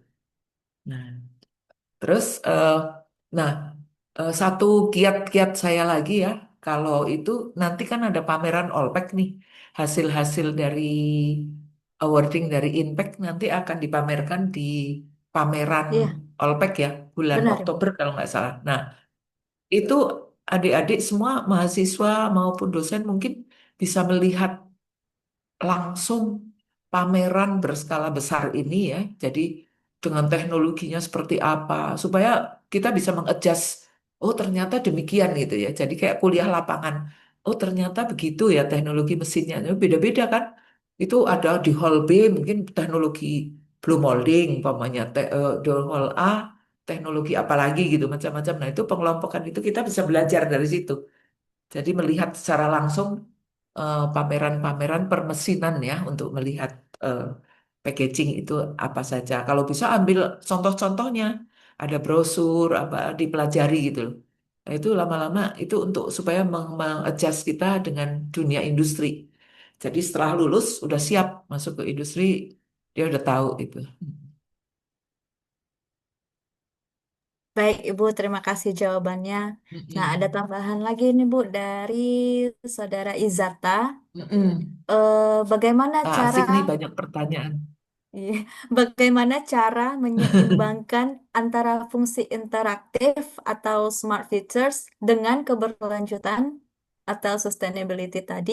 Nah, terus nah satu kiat-kiat saya lagi ya, kalau itu nanti kan ada pameran Olpek nih, hasil-hasil dari awarding dari Impact nanti akan dipamerkan di pameran Iya, Olpek ya, bulan benar Ibu. Oktober kalau nggak salah. Nah, itu adik-adik semua mahasiswa maupun dosen mungkin bisa melihat langsung pameran berskala besar ini ya. Jadi dengan teknologinya seperti apa supaya kita bisa mengadjust. Oh ternyata demikian gitu ya. Jadi kayak kuliah lapangan. Oh ternyata begitu ya teknologi mesinnya. Beda-beda kan. Itu ada di hall B mungkin teknologi blow molding, umpamanya di hall A teknologi apa lagi gitu macam-macam. Nah itu pengelompokan itu kita bisa belajar dari situ. Jadi melihat secara langsung pameran-pameran permesinan ya untuk melihat eh, packaging itu apa saja. Kalau bisa ambil contoh-contohnya, ada brosur apa dipelajari gitu loh. Nah, itu lama-lama itu untuk supaya mengadjust kita dengan dunia industri. Jadi setelah lulus udah siap masuk ke industri, dia udah tahu itu. Baik Ibu, terima kasih jawabannya. Nah, ada Mm-mm. tambahan lagi nih Bu dari Saudara Izata. Mm-mm. Bagaimana Ah, cara asik nih banyak pertanyaan. Iya. Bagaimana cara menyeimbangkan antara fungsi interaktif atau smart features dengan keberlanjutan atau sustainability tadi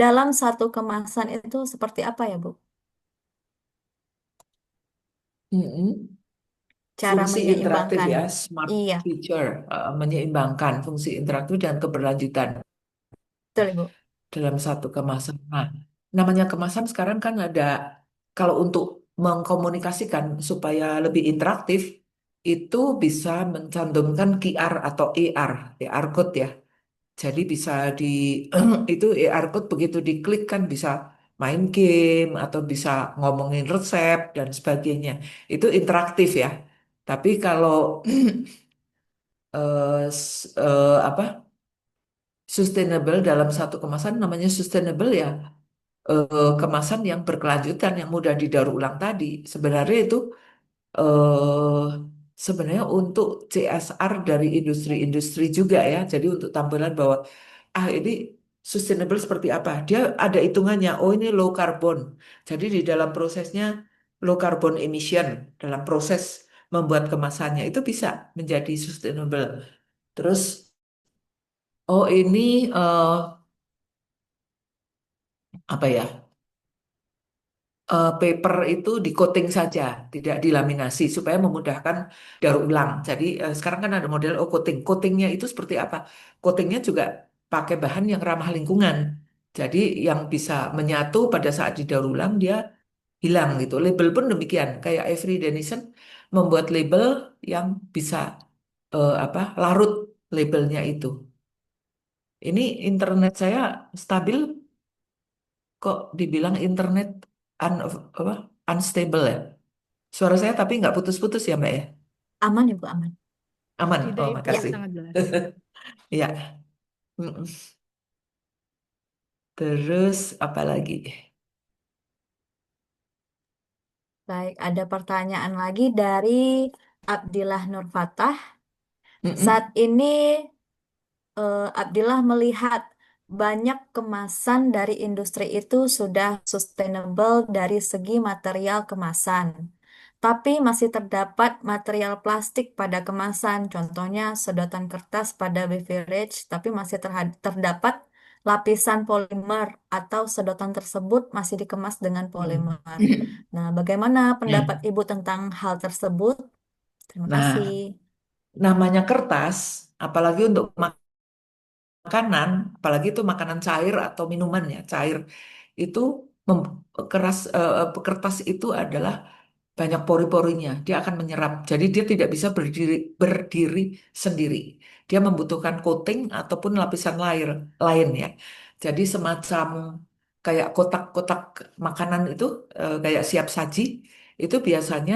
dalam satu kemasan itu seperti apa ya, Bu? Mm-mm. Cara Fungsi interaktif menyeimbangkan. ya, smart Iya, feature, menyeimbangkan fungsi interaktif dan keberlanjutan betul, Ibu. dalam satu kemasan. Nah, namanya kemasan sekarang kan ada, kalau untuk mengkomunikasikan supaya lebih interaktif, itu bisa mencantumkan QR atau AR code ya. Jadi bisa di, itu AR code begitu diklik kan bisa main game atau bisa ngomongin resep dan sebagainya. Itu interaktif ya. Tapi kalau apa sustainable dalam satu kemasan namanya sustainable ya kemasan yang berkelanjutan yang mudah didaur ulang tadi sebenarnya itu eh sebenarnya untuk CSR dari industri-industri juga ya jadi untuk tampilan bahwa ini sustainable seperti apa dia ada hitungannya oh ini low carbon jadi di dalam prosesnya low carbon emission dalam proses membuat kemasannya itu bisa menjadi sustainable terus oh ini apa ya paper itu di coating saja, tidak dilaminasi supaya memudahkan daur ulang. Jadi sekarang kan ada model coating. Coatingnya itu seperti apa? Coatingnya juga pakai bahan yang ramah lingkungan. Jadi yang bisa menyatu pada saat didaur ulang dia hilang gitu. Label pun demikian. Kayak Avery Dennison membuat label yang bisa apa larut labelnya itu. Ini internet saya stabil kok dibilang internet apa, unstable ya. Suara saya tapi nggak putus-putus ya Mbak ya? Aman, Ibu, aman. Aman. Tidak, Oh Ibu, Ya, makasih. sangat jelas. Ya. Mm-mm. Terus apa lagi? baik. Ada pertanyaan lagi dari Abdillah Nur Fatah. Saat Mm-mm. ini Abdillah melihat banyak kemasan dari industri itu sudah sustainable dari segi material kemasan. Tapi masih terdapat material plastik pada kemasan, contohnya sedotan kertas pada beverage, tapi masih terdapat lapisan polimer atau sedotan tersebut masih dikemas dengan Hmm. polimer. Nah, bagaimana pendapat Ya. Ibu tentang hal tersebut? Terima kasih. Nah, namanya kertas, apalagi untuk makanan, apalagi itu makanan cair atau minuman ya, cair itu kertas itu adalah banyak pori-porinya. Dia akan menyerap. Jadi dia tidak bisa berdiri sendiri. Dia membutuhkan coating ataupun lapisan lain ya. Jadi semacam kayak kotak-kotak makanan itu kayak siap saji itu biasanya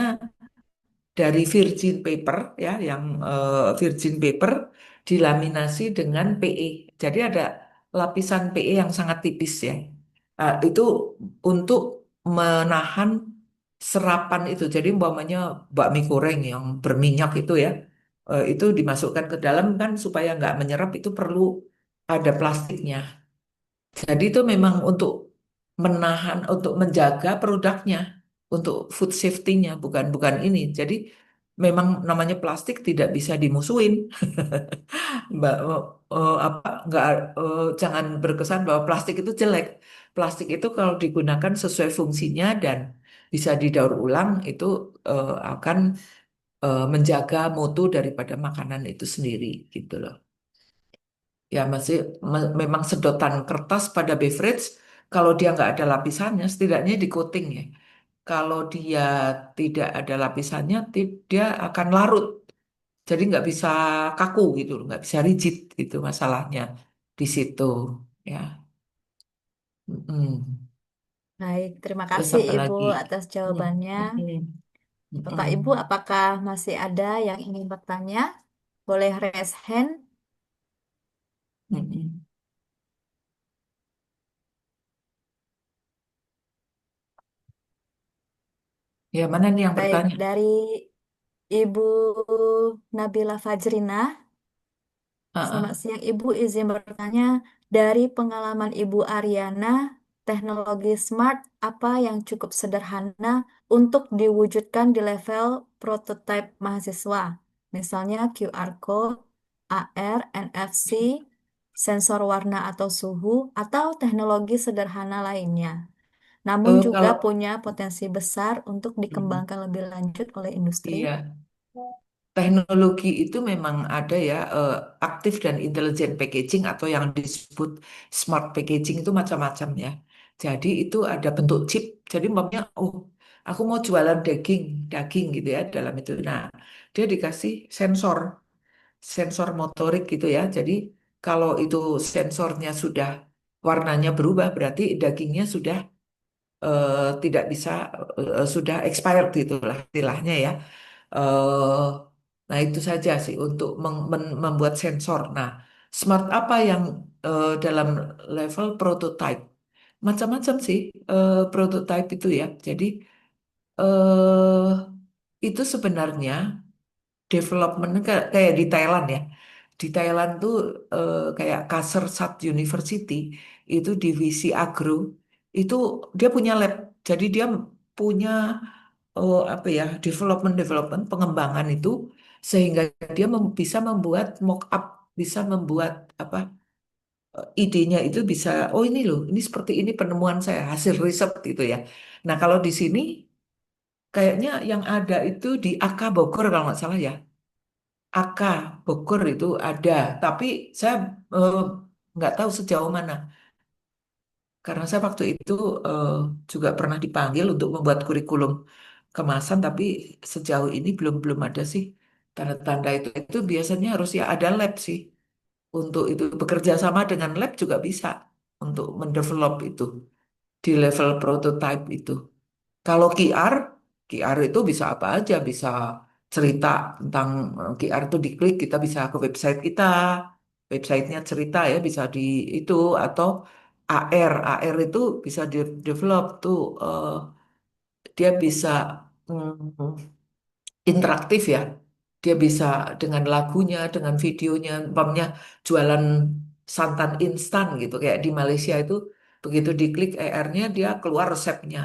dari virgin paper ya, yang virgin paper dilaminasi dengan PE. Jadi ada lapisan PE yang sangat tipis ya. Itu untuk menahan serapan itu. Jadi umpamanya bakmi goreng yang berminyak itu ya, itu dimasukkan ke dalam kan supaya nggak menyerap itu perlu ada plastiknya. Jadi itu memang untuk menahan, untuk menjaga produknya, untuk food safety-nya, bukan bukan ini. Jadi memang namanya plastik tidak bisa dimusuhin. Mbak, apa nggak jangan berkesan bahwa plastik itu jelek. Plastik itu kalau digunakan sesuai fungsinya dan bisa didaur ulang itu akan menjaga mutu daripada makanan itu sendiri gitu loh. Ya masih memang sedotan kertas pada beverage kalau dia nggak ada lapisannya setidaknya di coating ya. Kalau dia tidak ada lapisannya dia akan larut. Jadi nggak bisa kaku gitu, loh, nggak bisa rigid gitu masalahnya di situ ya. Mm-mm. Baik, terima Terus kasih apa Ibu lagi? atas Mm, jawabannya. mm-mm, Bapak mm-mm, Ibu, apakah masih ada yang ingin bertanya? Boleh raise hand. mm-mm. Ya mana nih yang Baik, bertanya? dari Ibu Nabila Fajrina. Selamat Ah, siang Ibu, izin bertanya, dari pengalaman Ibu Ariana, teknologi smart apa yang cukup sederhana untuk diwujudkan di level prototipe mahasiswa? Misalnya QR code, AR, NFC, sensor warna atau suhu, atau teknologi sederhana lainnya. Namun juga kalau punya potensi besar untuk mm, dikembangkan lebih lanjut oleh industri. iya. Teknologi itu memang ada ya, aktif dan intelligent packaging atau yang disebut smart packaging itu macam-macam ya. Jadi itu ada bentuk chip. Jadi umpamanya, oh aku mau jualan daging, daging gitu ya dalam itu. Nah, dia dikasih sensor motorik gitu ya. Jadi kalau itu sensornya sudah warnanya berubah, berarti dagingnya sudah tidak bisa sudah expired gitulah istilahnya ya. eh nah itu saja sih untuk membuat sensor. Nah, smart apa yang dalam level prototype? Macam-macam sih prototype itu ya. Jadi eh itu sebenarnya development kayak di Thailand ya. Di Thailand tuh kayak Kasetsat University itu divisi agro itu dia punya lab. Jadi dia punya apa ya development pengembangan itu sehingga dia bisa membuat mock up, bisa membuat apa idenya itu bisa oh ini loh ini seperti ini penemuan saya hasil riset gitu ya. Nah kalau di sini kayaknya yang ada itu di AK Bogor kalau nggak salah ya. AK Bogor itu ada, tapi saya eh, nggak tahu sejauh mana. Karena saya waktu itu eh, juga pernah dipanggil untuk membuat kurikulum kemasan, tapi sejauh ini belum belum ada sih tanda-tanda itu. Itu biasanya harus ya ada lab sih untuk itu bekerja sama dengan lab juga bisa untuk mendevelop itu di level prototype itu. Kalau QR itu bisa apa aja, bisa cerita tentang QR itu diklik kita bisa ke website kita, websitenya cerita ya bisa di itu atau AR itu bisa di develop tuh dia bisa interaktif ya. Dia bisa dengan lagunya, dengan videonya, umpamanya jualan santan instan gitu. Kayak di Malaysia itu begitu diklik ER-nya dia keluar resepnya.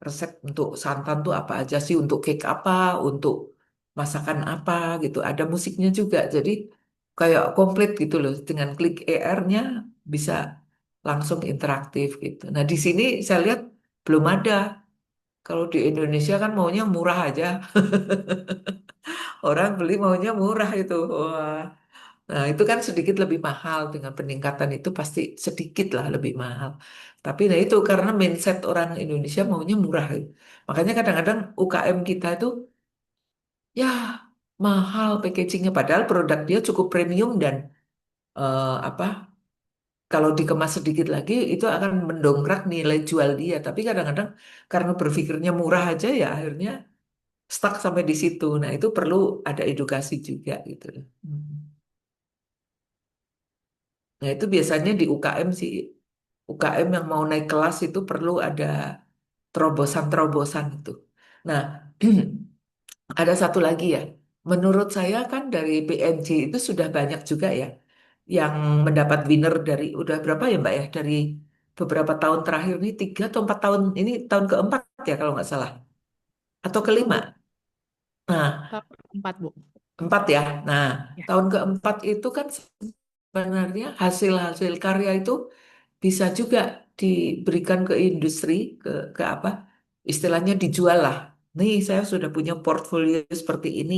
Resep untuk santan tuh apa aja sih, untuk cake apa, untuk masakan apa gitu. Ada musiknya juga. Jadi kayak komplit gitu loh. Dengan klik ER-nya bisa langsung interaktif gitu. Nah, di sini saya lihat belum ada. Kalau di Indonesia kan maunya murah aja. Orang beli maunya murah itu. Wah. Nah, itu kan sedikit lebih mahal. Dengan peningkatan itu pasti sedikit lah lebih mahal. Tapi nah itu karena mindset orang Indonesia maunya murah. Makanya kadang-kadang UKM kita itu ya mahal packagingnya. Padahal produk dia cukup premium dan apa kalau dikemas sedikit lagi itu akan mendongkrak nilai jual dia. Tapi kadang-kadang karena berpikirnya murah aja ya akhirnya stuck sampai di situ. Nah, itu perlu ada edukasi juga gitu. Hmm. Nah, itu biasanya di UKM sih. UKM yang mau naik kelas itu perlu ada terobosan-terobosan itu. Nah, ada satu lagi ya. Menurut saya kan dari PNJ itu sudah banyak juga ya yang mendapat winner dari udah berapa ya Mbak ya? Dari beberapa tahun terakhir ini 3 atau 4 tahun ini tahun keempat ya kalau nggak salah atau kelima. Nah, Tahun keempat, Bu. empat ya. Nah, Ya. tahun keempat itu kan sebenarnya hasil-hasil karya itu bisa juga diberikan ke industri, ke apa? Istilahnya dijual lah. Nih, saya sudah punya portfolio seperti ini.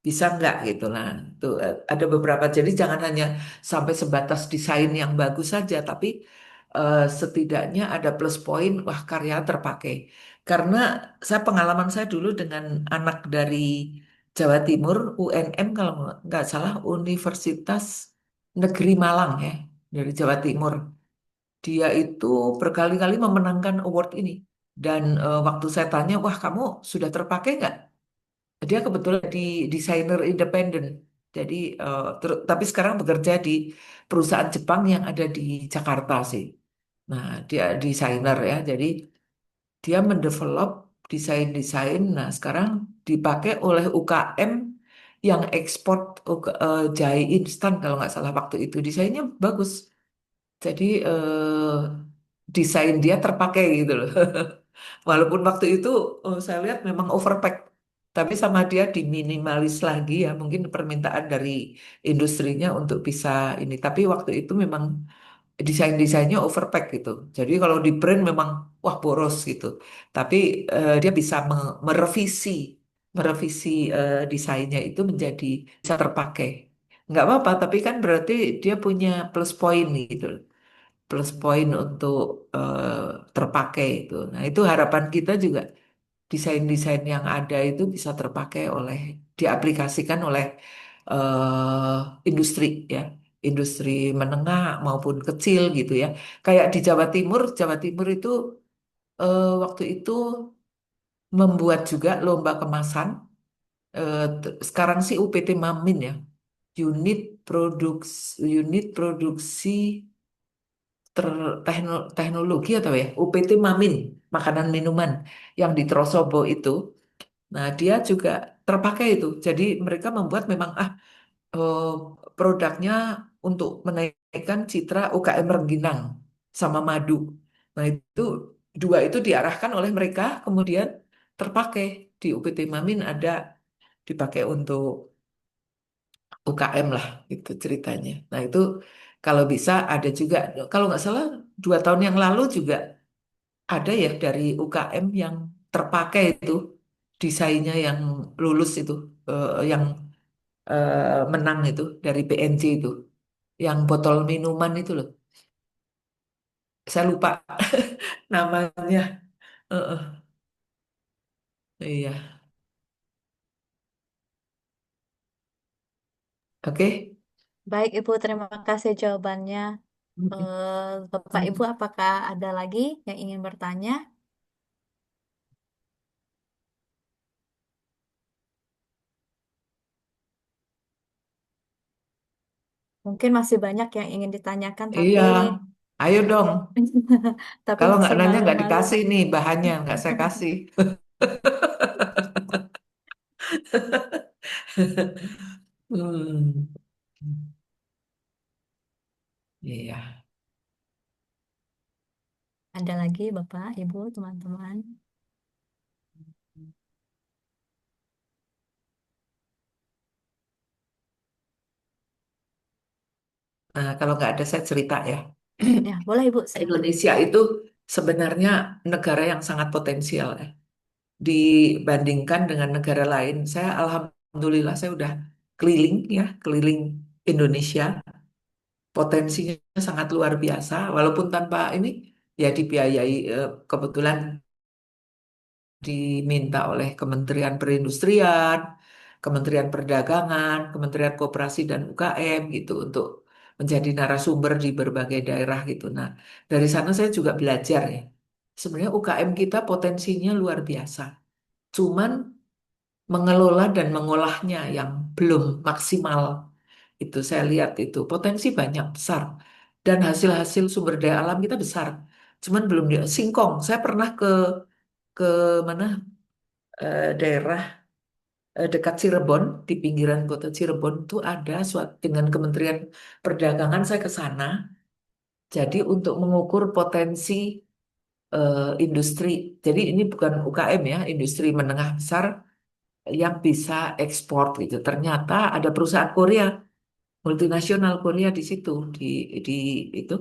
Bisa nggak gitu lah. Tuh ada beberapa. Jadi jangan hanya sampai sebatas desain yang bagus saja, tapi setidaknya ada plus point, wah karya terpakai. Karena pengalaman saya dulu dengan anak dari Jawa Timur, UNM kalau nggak salah, Universitas Negeri Malang ya, dari Jawa Timur. Dia itu berkali-kali memenangkan award ini. Dan waktu saya tanya, wah kamu sudah terpakai nggak? Dia kebetulan di desainer independen. Jadi, tapi sekarang bekerja di perusahaan Jepang yang ada di Jakarta sih. Nah, dia desainer ya. Jadi dia mendevelop desain-desain. Nah, sekarang dipakai oleh UKM yang ekspor jahe instan kalau nggak salah waktu itu. Desainnya bagus. Jadi desain dia terpakai gitu loh. Walaupun waktu itu saya lihat memang overpack, tapi sama dia diminimalis lagi ya, mungkin permintaan dari industrinya untuk bisa ini. Tapi waktu itu memang desain-desainnya overpack gitu. Jadi kalau di print memang wah boros gitu. Tapi dia bisa merevisi desainnya itu menjadi bisa terpakai. Nggak apa-apa, tapi kan berarti dia punya plus point gitu, plus point untuk terpakai itu. Nah, itu harapan kita juga desain-desain yang ada itu bisa terpakai oleh diaplikasikan oleh industri ya, industri menengah maupun kecil gitu ya. Kayak di Jawa Timur itu waktu itu membuat juga lomba kemasan. Sekarang sih UPT Mamin ya, unit produksi teknologi atau ya UPT Mamin, makanan minuman yang di Trosobo itu. Nah, dia juga terpakai itu. Jadi mereka membuat memang eh, produknya untuk menaikkan citra UKM Rengginang sama madu. Nah, itu dua itu diarahkan oleh mereka kemudian terpakai di UPT Mamin, ada dipakai untuk UKM lah itu ceritanya. Nah, itu kalau bisa ada juga, kalau nggak salah 2 tahun yang lalu juga ada ya dari UKM yang terpakai itu desainnya yang lulus itu, yang menang itu dari PNJ itu, yang botol minuman itu loh. Saya lupa namanya. Iya, oke. Baik, Ibu, terima kasih jawabannya. Bapak Ibu, apakah ada lagi yang ingin bertanya? Mungkin masih banyak yang ingin ditanyakan, Iya, ayo dong. tapi Kalau nggak masih nanya nggak malu-malu. dikasih nih bahannya, nggak saya kasih. Hmm. Iya. Ada lagi Bapak, Ibu, teman-teman? Nah, kalau nggak ada saya cerita ya. Ya, boleh Ibu, silakan. Indonesia itu sebenarnya negara yang sangat potensial ya. Dibandingkan dengan negara lain. Saya alhamdulillah saya udah keliling ya, keliling Indonesia. Potensinya sangat luar biasa. Walaupun tanpa ini ya dibiayai kebetulan diminta oleh Kementerian Perindustrian, Kementerian Perdagangan, Kementerian Koperasi dan UKM gitu untuk menjadi narasumber di berbagai daerah gitu. Nah, dari sana saya juga belajar ya. Sebenarnya UKM kita potensinya luar biasa. Cuman mengelola dan mengolahnya yang belum maksimal. Itu saya lihat itu potensi banyak besar dan hasil-hasil sumber daya alam kita besar. Cuman belum di Singkong. Saya pernah ke mana daerah dekat Cirebon di pinggiran kota Cirebon itu ada suatu dengan Kementerian Perdagangan saya ke sana. Jadi untuk mengukur potensi industri. Jadi ini bukan UKM ya, industri menengah besar yang bisa ekspor gitu. Ternyata ada perusahaan Korea, multinasional Korea di situ di itu.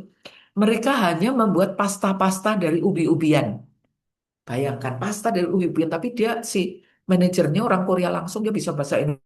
Mereka hanya membuat pasta-pasta dari ubi-ubian. Bayangkan pasta dari ubi-ubian, tapi dia si manajernya orang Korea langsung dia bisa bahasa Indonesia.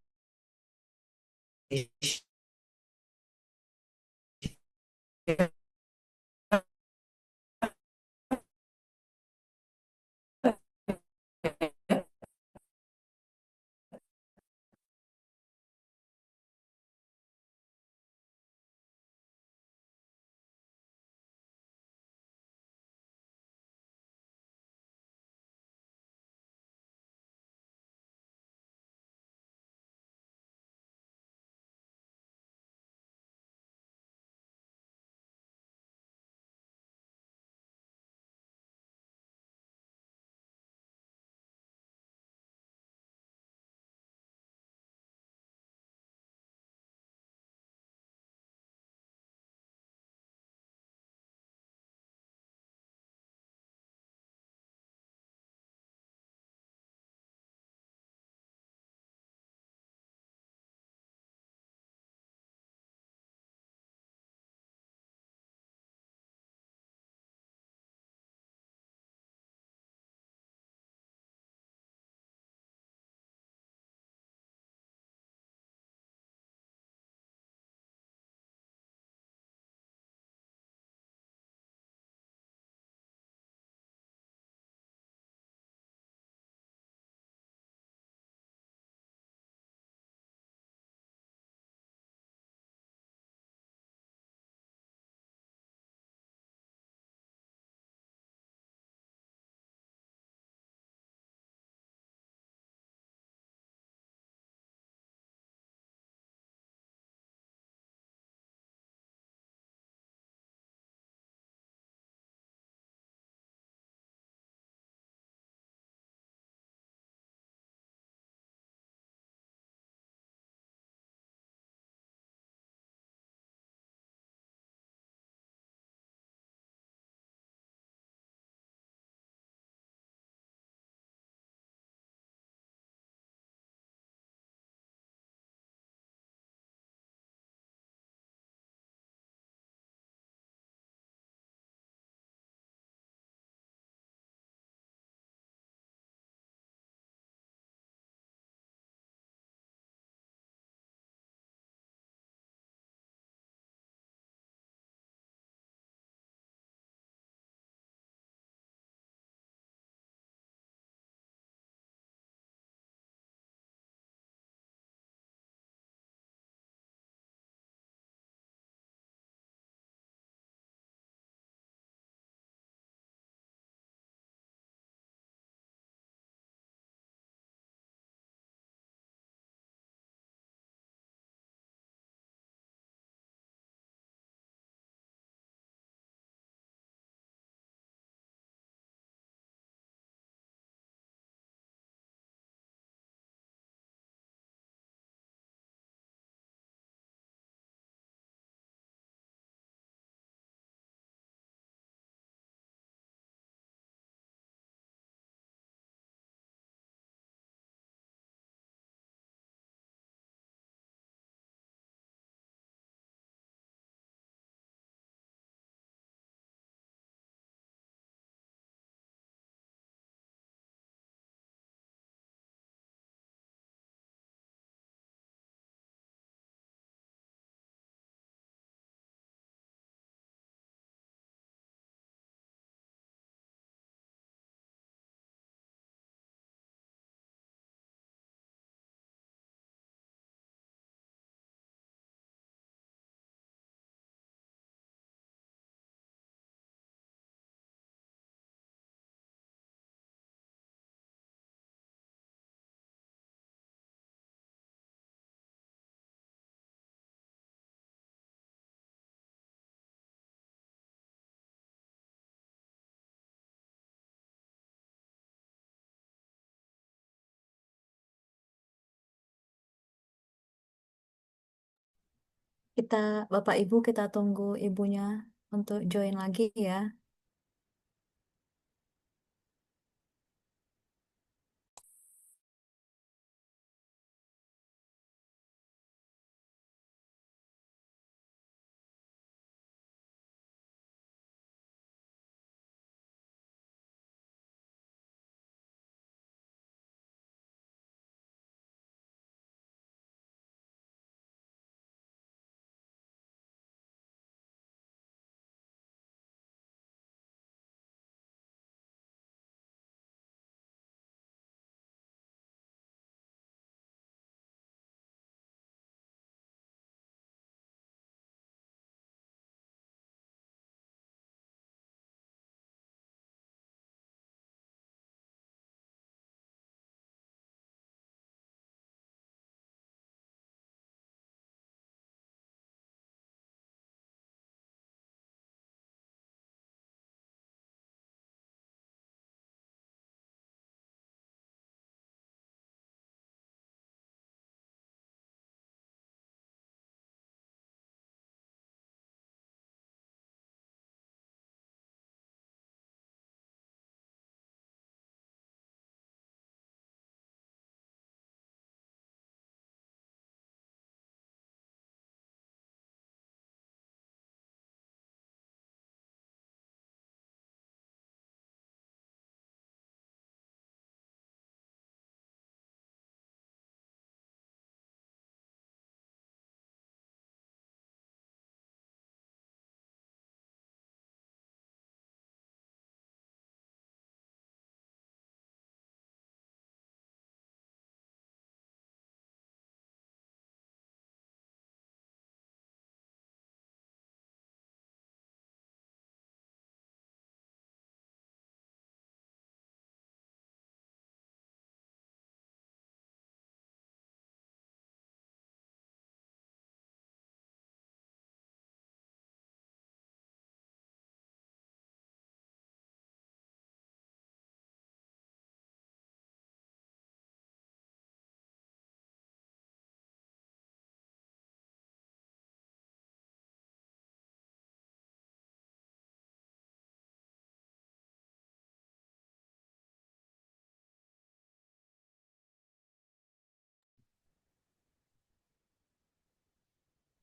Kita, Bapak Ibu, kita tunggu ibunya untuk join lagi ya.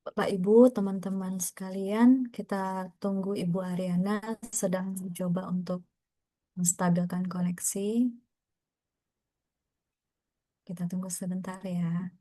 Bapak Ibu, teman-teman sekalian, kita tunggu Ibu Ariana sedang mencoba untuk menstabilkan koneksi. Kita tunggu sebentar ya.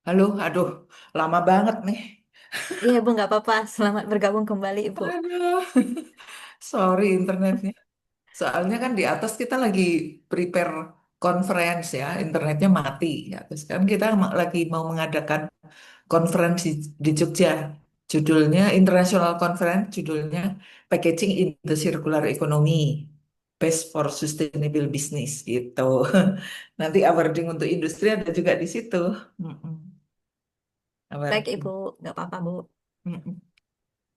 Halo, aduh, lama banget nih. Iya Ibu, nggak apa-apa. Selamat bergabung kembali Ibu. Aduh, sorry internetnya. Soalnya kan di atas kita lagi prepare conference ya, internetnya mati. Ya. Terus kan kita lagi mau mengadakan konferensi di Jogja. Judulnya International Conference, judulnya Packaging in the Circular Economy, Best for Sustainable Business gitu. Nanti awarding untuk industri ada juga di situ. Mm-mm. Baik, Alberti. Ibu. Nggak apa-apa, Bu. Mm-mm.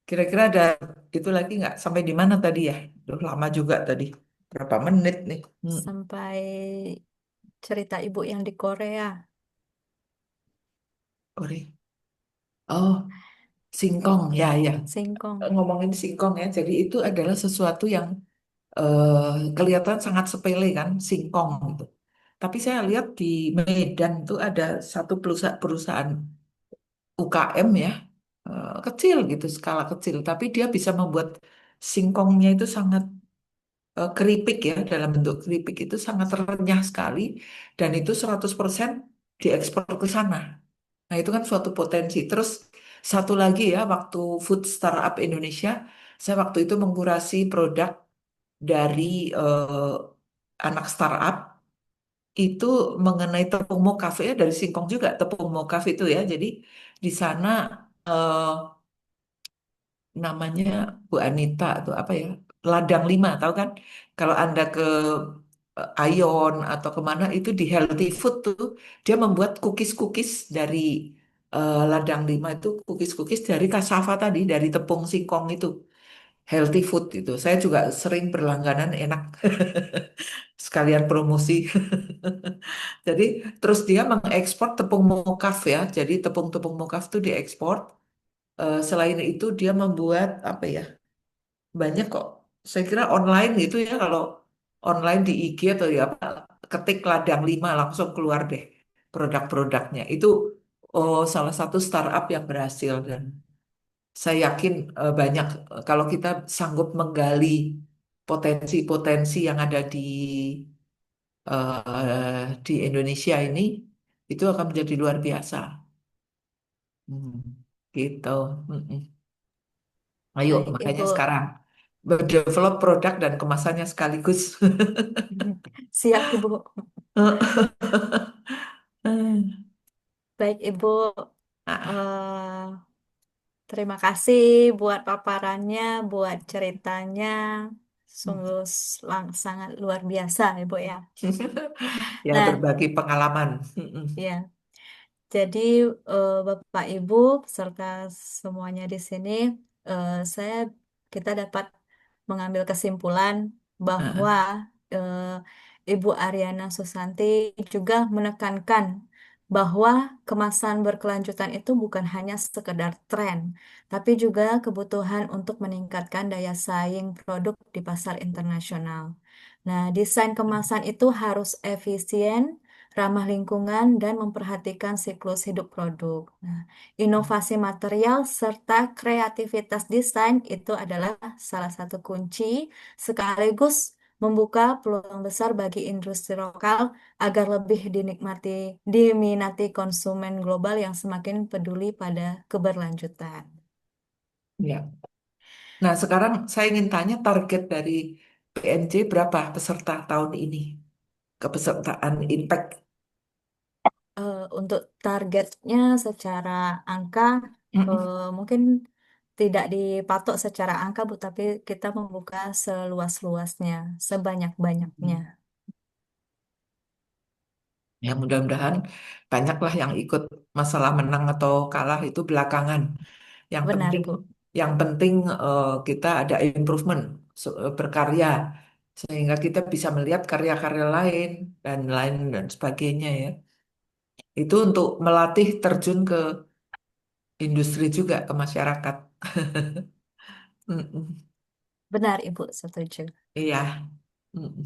Kira-kira ada itu lagi nggak? Sampai di mana tadi ya? Duh, lama juga tadi. Berapa menit nih? Sampai cerita Ibu yang di Korea. Sorry. Oh, singkong. Ya, ya. Singkong. Ngomongin singkong ya. Jadi itu adalah sesuatu yang kelihatan sangat sepele kan, singkong gitu. Tapi saya lihat di Medan tuh ada satu perusahaan UKM ya, kecil gitu, skala kecil. Tapi dia bisa membuat singkongnya itu sangat keripik ya, dalam bentuk keripik itu sangat renyah sekali. Dan itu 100% diekspor ke sana. Nah itu kan suatu potensi. Terus satu lagi ya, waktu Food Startup Indonesia, saya waktu itu mengkurasi produk dari anak startup itu mengenai tepung mokaf ya dari singkong juga tepung mokaf itu ya. Jadi di sana eh, namanya Bu Anita atau apa ya ladang lima tahu kan? Kalau Anda ke Aeon atau kemana itu di healthy food tuh dia membuat cookies-cookies dari ladang lima itu cookies-cookies dari cassava tadi dari tepung singkong itu healthy food itu. Saya juga sering berlangganan enak sekalian promosi. Jadi terus dia mengekspor tepung mokaf ya. Jadi tepung-tepung mokaf itu diekspor. Selain itu dia membuat apa ya? Banyak kok. Saya kira online gitu ya kalau online di IG atau ya apa ketik ladang lima langsung keluar deh produk-produknya. Itu salah satu startup yang berhasil dan saya yakin banyak kalau kita sanggup menggali potensi-potensi yang ada di Indonesia ini itu akan menjadi luar biasa. Hmm, gitu. Mm-mm. Ayo, Baik, makanya Ibu. sekarang berdevelop produk dan kemasannya sekaligus. Siap, Ibu. Baik, Ibu. Ah, eh Terima kasih buat paparannya, buat ceritanya. Sungguh sangat luar biasa, Ibu ya. ya Nah, berbagi pengalaman. Mm-mm. ya. Jadi Bapak Ibu serta semuanya di sini, saya kita dapat mengambil kesimpulan bahwa Ah, eh, Ibu Ariana Susanti juga menekankan bahwa kemasan berkelanjutan itu bukan hanya sekedar tren, tapi juga kebutuhan untuk meningkatkan daya saing produk di pasar internasional. Nah, desain kemasan itu harus efisien, ramah lingkungan, dan memperhatikan siklus hidup produk. Nah, inovasi material serta kreativitas desain itu adalah salah satu kunci sekaligus membuka peluang besar bagi industri lokal agar lebih diminati konsumen global yang semakin peduli pada keberlanjutan. ya. Nah, sekarang saya ingin tanya target dari PNJ berapa peserta tahun ini? Kepesertaan Impact. Untuk targetnya secara angka Mm-mm. mungkin tidak dipatok secara angka, Bu, tapi kita membuka seluas-luasnya, sebanyak-banyaknya. Ya, mudah-mudahan banyaklah yang ikut masalah menang atau kalah itu belakangan. Yang Benar, penting, Bu. yang penting kita ada improvement, berkarya sehingga kita bisa melihat karya-karya lain dan lain dan sebagainya ya. Itu untuk melatih terjun ke industri juga ke masyarakat. Mm-mm. Benar, Ibu, setuju. Iya. Mm-mm.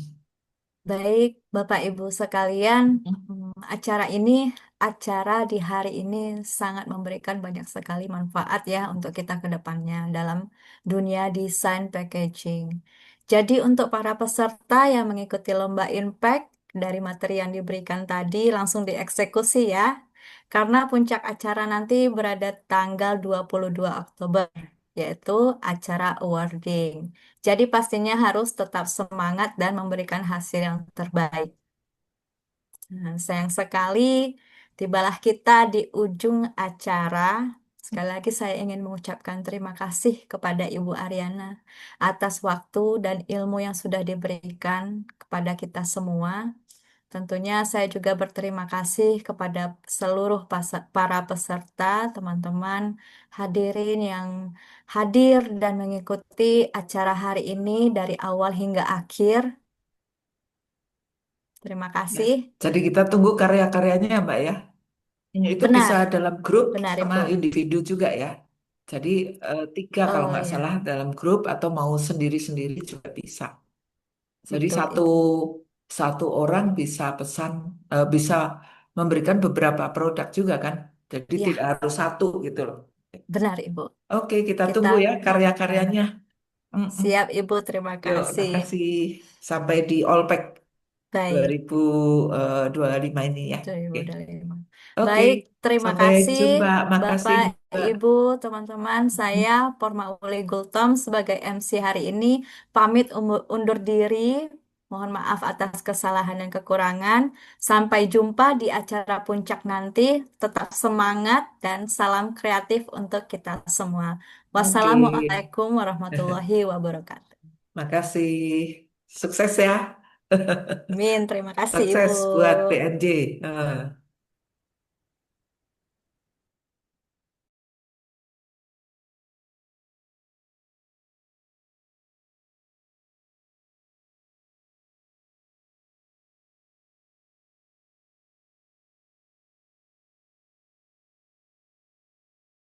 Baik, Bapak Ibu sekalian, Mm-mm. acara ini, acara di hari ini sangat memberikan banyak sekali manfaat ya untuk kita ke depannya dalam dunia desain packaging. Jadi untuk para peserta yang mengikuti lomba Impact dari materi yang diberikan tadi langsung dieksekusi ya. Karena puncak acara nanti berada tanggal 22 Oktober, yaitu acara awarding. Jadi pastinya harus tetap semangat dan memberikan hasil yang terbaik. Nah, sayang sekali tibalah kita di ujung acara. Sekali lagi saya ingin mengucapkan terima kasih kepada Ibu Ariana atas waktu dan ilmu yang sudah diberikan kepada kita semua. Tentunya saya juga berterima kasih kepada seluruh para peserta, teman-teman hadirin yang hadir dan mengikuti acara hari ini dari awal hingga akhir. Terima Ya. kasih. Jadi kita tunggu karya-karyanya ya, Mbak ya. Itu bisa Benar, dalam grup benar sama Ibu. individu juga ya. Jadi 3 kalau Oh nggak ya, salah dalam grup atau mau sendiri-sendiri juga bisa. Jadi betul satu Ibu. satu orang bisa pesan, bisa memberikan beberapa produk juga kan. Jadi tidak Ya, harus satu gitu loh. benar Ibu. Oke, kita Kita tunggu ya nantikan. karya-karyanya. Mm-mm. Siap Ibu, terima Yuk, kasih. makasih. Sampai di Allpack Baik. 2025 ini ya. Oke. 2025. Oke, Baik, terima sampai kasih jumpa. Makasih, Bapak, Mbak. Ibu, teman-teman. Saya Pormauli Gultom sebagai MC hari ini pamit undur diri. Mohon maaf atas kesalahan dan kekurangan. Sampai jumpa di acara puncak nanti. Tetap semangat dan salam kreatif untuk kita semua. Oke, Wassalamualaikum warahmatullahi wabarakatuh. makasih. Sukses ya. Amin, terima kasih Ibu. Sukses buat PNJ. Eh.